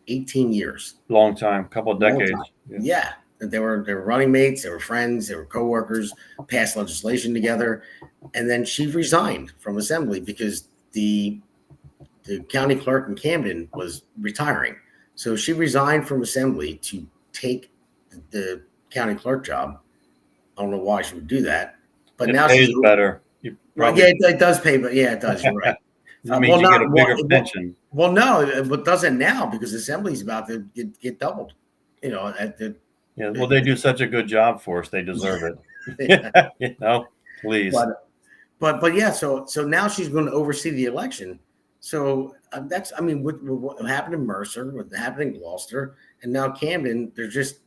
[SPEAKER 2] 18 years.
[SPEAKER 3] Long time, couple of decades.
[SPEAKER 2] Yeah. They were running mates, they were friends, they were coworkers, passed legislation together, and then she resigned from assembly because the county clerk in Camden was retiring. So she resigned from assembly to take the county clerk job. I don't know why she would do that, but
[SPEAKER 3] it
[SPEAKER 2] now
[SPEAKER 3] pays better.
[SPEAKER 2] It does pay, but yeah, it does. You're right.
[SPEAKER 3] It means you get a bigger pension.
[SPEAKER 2] Well, no, but doesn't now because assembly is about to get doubled.
[SPEAKER 3] Well, they do such a good job for us; they deserve it. Please.
[SPEAKER 2] But yeah, so now she's going to oversee the election. So what happened in Mercer, what happened in Gloucester, and now Camden. They're just,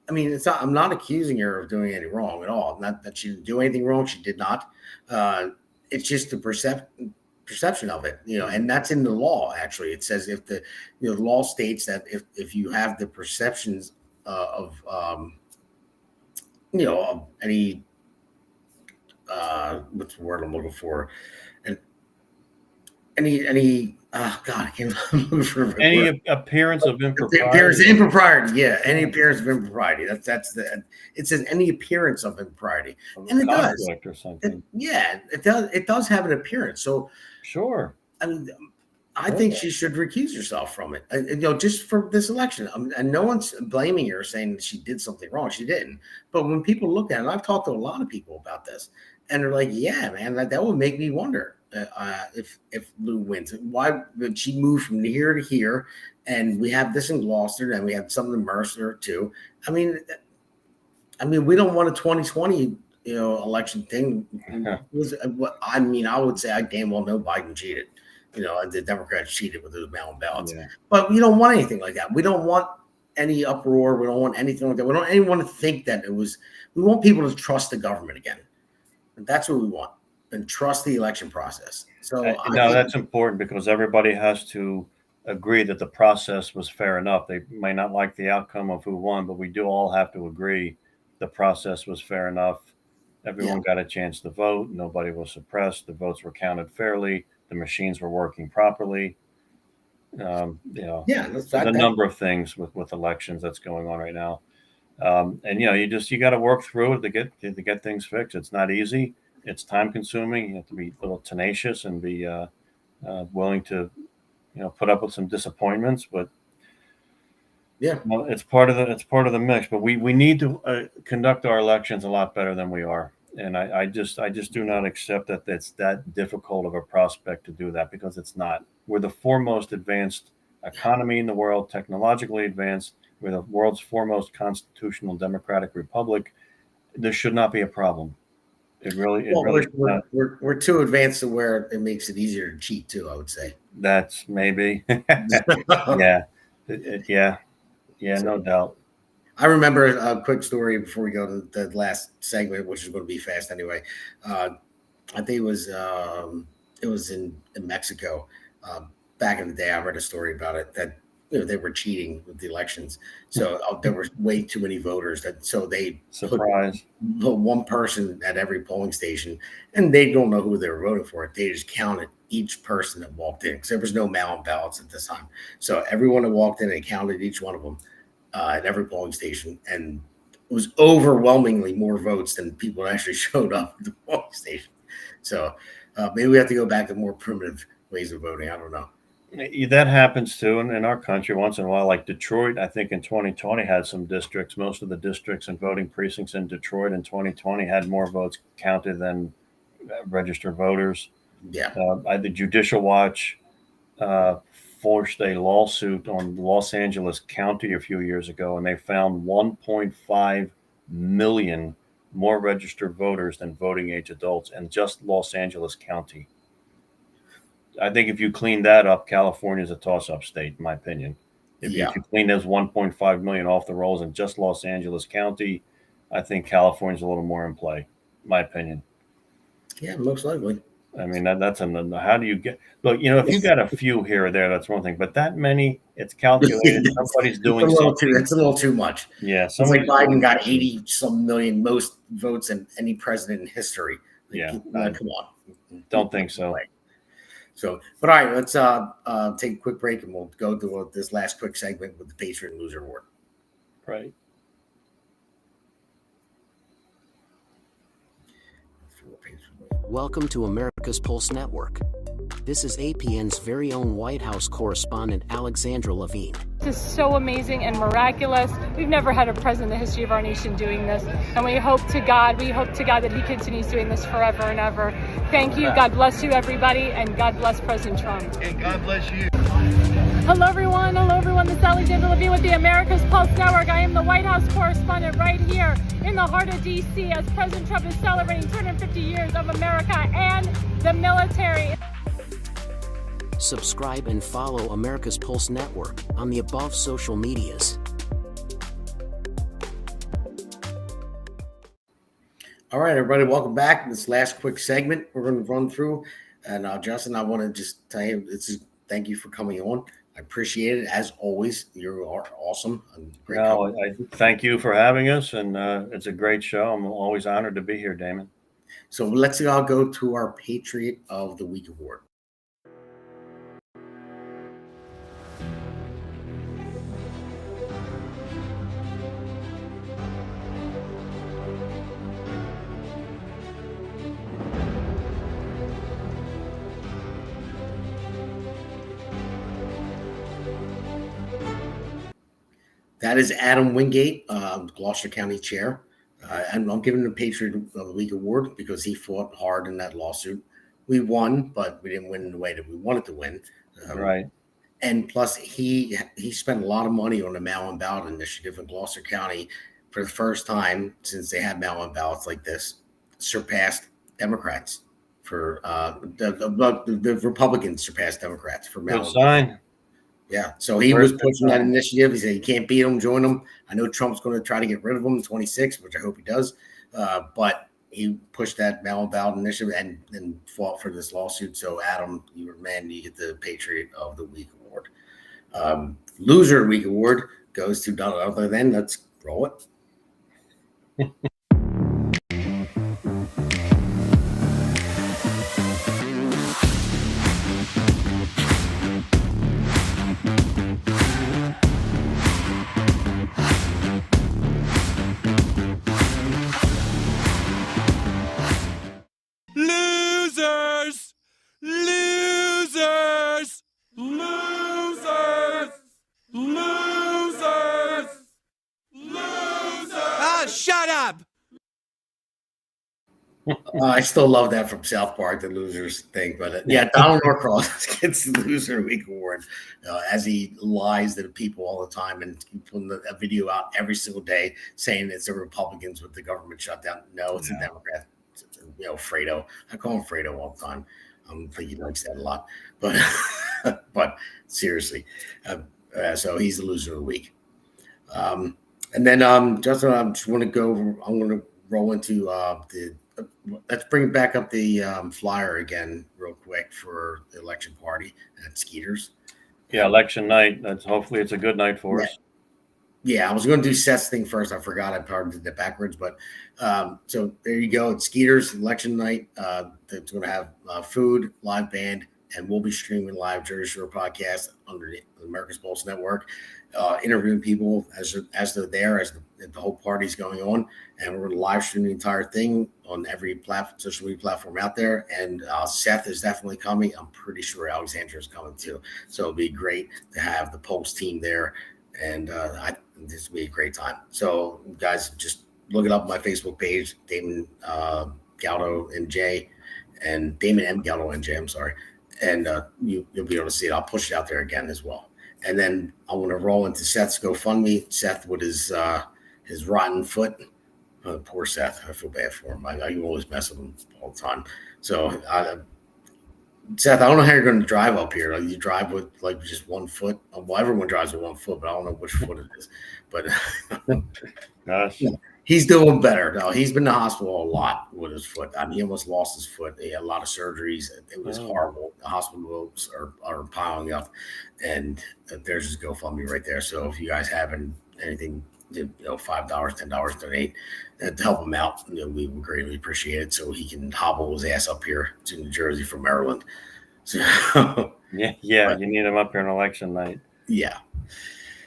[SPEAKER 2] it's not. I'm not accusing her of doing anything wrong at all. Not that she didn't do anything wrong. She did not. It's just the perception of it, and that's in the law. Actually, it says if the law states that if you have the perceptions of any what's the word I'm looking for, and any I can't look for
[SPEAKER 3] any appearance of impropriety.
[SPEAKER 2] Appearance of impropriety, yeah, any appearance of impropriety. It says any appearance of impropriety, and it does.
[SPEAKER 3] Or something.
[SPEAKER 2] It does have an appearance. So
[SPEAKER 3] sure.
[SPEAKER 2] I think she should recuse herself from it. Just for this election. And no one's blaming her, saying that she did something wrong. She didn't. But when people look at it, and I've talked to a lot of people about this, and they're like, "Yeah, man, that would make me wonder if Lou wins. Why would she move from here to here? And we have this in Gloucester, and we have something in Mercer too. I mean, we don't want a 2020 election thing. I would say I damn well know Biden cheated. The Democrats cheated with those mail-in ballots. Yeah. But we don't want anything like that. We don't want any uproar. We don't want anything like that. We don't want anyone to think that it was. We want people to trust the government again. And that's what we want. And trust the election process. So
[SPEAKER 3] that's important because everybody has to agree that the process was fair enough. They may not like the outcome of who won, but we do all have to agree the process was fair enough. Everyone got a chance to vote. Nobody was suppressed. The votes were counted fairly. The machines were working properly. The number of things with elections that's going on right now. You got to work through it to get things fixed. It's not easy. It's time consuming. You have to be a little tenacious and be willing to, put up with some disappointments. But it's part of the mix. But we need to conduct our elections a lot better than we are. And I just do not accept that it's that difficult of a prospect to do that because it's not. We're the foremost advanced economy in the world, technologically advanced. We're the world's foremost constitutional democratic republic. This should not be a problem.
[SPEAKER 2] We're too advanced to where it makes it easier to cheat too, I would say.
[SPEAKER 3] That's maybe. Yeah, no doubt.
[SPEAKER 2] I remember a quick story before we go to the last segment, which is going to be fast anyway. I think it was in Mexico. Back in the day, I read a story about it that they were cheating with the elections. So there were way too many voters so they put one person at every polling station, and they don't know who they were voting for. They just counted each person that walked in because there was no mail-in ballots at this time. So everyone that walked in, and counted each one of them at every polling station, and it was overwhelmingly more votes than people that actually showed up at the polling station. So maybe we have to go back to more primitive ways of voting. I don't know.
[SPEAKER 3] That happens too in our country once in a while. Like Detroit, I think in 2020 had some districts. Most of the districts and voting precincts in Detroit in 2020 had more votes counted than registered voters.
[SPEAKER 2] Yeah.
[SPEAKER 3] The Judicial Watch forced a lawsuit on Los Angeles County a few years ago, and they found 1.5 million more registered voters than voting age adults in just Los Angeles County. I think if you clean that up, California is a toss-up state, in my opinion. If you clean those 1.5 million off the rolls in just Los Angeles County, I think California's a little more in play, in my opinion.
[SPEAKER 2] Yeah, most likely.
[SPEAKER 3] I mean, that's how do you get? Look, if you got a few here or there, that's one thing. But that many, it's calculated. Somebody's doing something.
[SPEAKER 2] That's a little too much.
[SPEAKER 3] Yeah,
[SPEAKER 2] it's like Biden got 80-some million, most votes than any president in history.
[SPEAKER 3] Yeah,
[SPEAKER 2] come on.
[SPEAKER 3] Don't think so.
[SPEAKER 2] So, but all right, let's take a quick break, and we'll go to this last quick segment with the Patriot and Loser Award.
[SPEAKER 3] Right.
[SPEAKER 13] Welcome to America's Pulse Network. This is APN's very own White House correspondent, Alexandra Levine.
[SPEAKER 14] This is so amazing and miraculous. We've never had a president in the history of our nation doing this. And we hope to God that he continues doing this forever and ever. Thank you. God bless you, everybody. And God bless President Trump.
[SPEAKER 15] And God bless you.
[SPEAKER 14] Hello, everyone. This is Alexandra Levine with the America's Pulse Network. I am the White House correspondent right here in the heart of D.C. as President Trump is celebrating 250 years of America and the military.
[SPEAKER 13] Subscribe and follow America's Pulse Network on the above social medias.
[SPEAKER 2] All right, everybody, welcome back. This last quick segment we're going to run through. And Justin, I want to just tell you, thank you for coming on. I appreciate it. As always, you are awesome.
[SPEAKER 3] Great. No, I thank you for having us, and it's a great show. I'm always honored to be here, Damon.
[SPEAKER 2] So let's all go to our Patriot of the Week award. That is Adam Wingate, Gloucester County Chair. And I'm giving him the Patriot of the Week award because he fought hard in that lawsuit. We won, but we didn't win in the way that we wanted to win.
[SPEAKER 3] Right.
[SPEAKER 2] And plus, he spent a lot of money on the mail-in ballot initiative in Gloucester County for the first time since they had mail-in ballots like this, surpassed Democrats for the Republicans surpassed Democrats for mail-in.
[SPEAKER 3] Good sign.
[SPEAKER 2] Yeah, so he was pushing that initiative. He said, you can't beat them, join them. I know Trump's going to try to get rid of them in 26, which I hope he does. But he pushed that mail-in ballot initiative and fought for this lawsuit. So, Adam, you get the Patriot of the Week award. Loser of the Week award goes to none other than, let's roll it.
[SPEAKER 5] Losers! Losers! Losers! Losers! Losers! Ah, shut up!
[SPEAKER 2] I still love that from South Park, the losers thing. But yeah, Donald Norcross gets the Loser of the Week award as he lies to the people all the time and putting a video out every single day saying it's the Republicans with the government shutdown. No, it's the Democrats. Fredo. I call him Fredo all the time. I think he likes that a lot. But seriously, so he's the Loser of the Week. And then, Justin, I just want to go. I'm going to roll into let's bring back up the flyer again, real quick, for the election party at Skeeters.
[SPEAKER 3] Yeah, election night. Hopefully it's a good night for us.
[SPEAKER 2] Yeah, I was going to do Seth's thing first. I forgot. I probably did that backwards. But so there you go. It's Skeeters election night. It's going to have food, live band, and we'll be streaming live Jersey Shore podcast under the America's Pulse Network, interviewing people as they're there, as the whole party's going on. And we're going to live stream the entire thing on every social media platform out there. And Seth is definitely coming. I'm pretty sure Alexandra is coming too. So it'll be great to have the Pulse team there. And this will be a great time. So, guys, just look it up on my Facebook page, Damon Galdo and Jay, and Damon M. Galdo and Jay, I'm sorry. And you'll be able to see it. I'll push it out there again as well. And then I want to roll into Seth's GoFundMe. Seth with his rotten foot. Poor Seth. I feel bad for him. I always mess with him all the time. So, Seth, I don't know how you're going to drive up here. Like, you drive with like just 1 foot. Well, everyone drives with 1 foot, but I don't know which foot it is. But
[SPEAKER 3] gosh,
[SPEAKER 2] he's doing better. No, he's been in the hospital a lot with his foot. I mean, he almost lost his foot. He had a lot of surgeries. It was horrible. The hospital bills are piling up, and there's his GoFundMe right there. So if you guys have anything, $5, $10 donate to help him out, we would greatly appreciate it, so he can hobble his ass up here to New Jersey from Maryland. So
[SPEAKER 3] yeah, you need him up here on election night.
[SPEAKER 2] Yeah.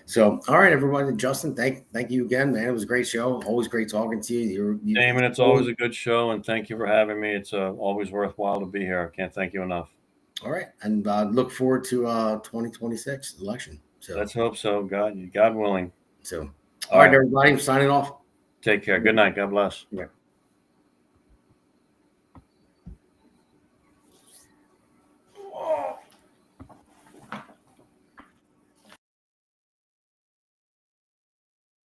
[SPEAKER 2] So, all right, everybody. Justin, thank you again, man. It was a great show. Always great talking to you.
[SPEAKER 3] Damon, it's always a good show, and thank you for having me. It's always worthwhile to be here. I can't thank you enough.
[SPEAKER 2] All right, and look forward to 2026 election. So
[SPEAKER 3] let's hope so. God willing.
[SPEAKER 2] So, all right, everybody. I'm signing off.
[SPEAKER 3] Take care. Good night. God bless.
[SPEAKER 2] Yeah.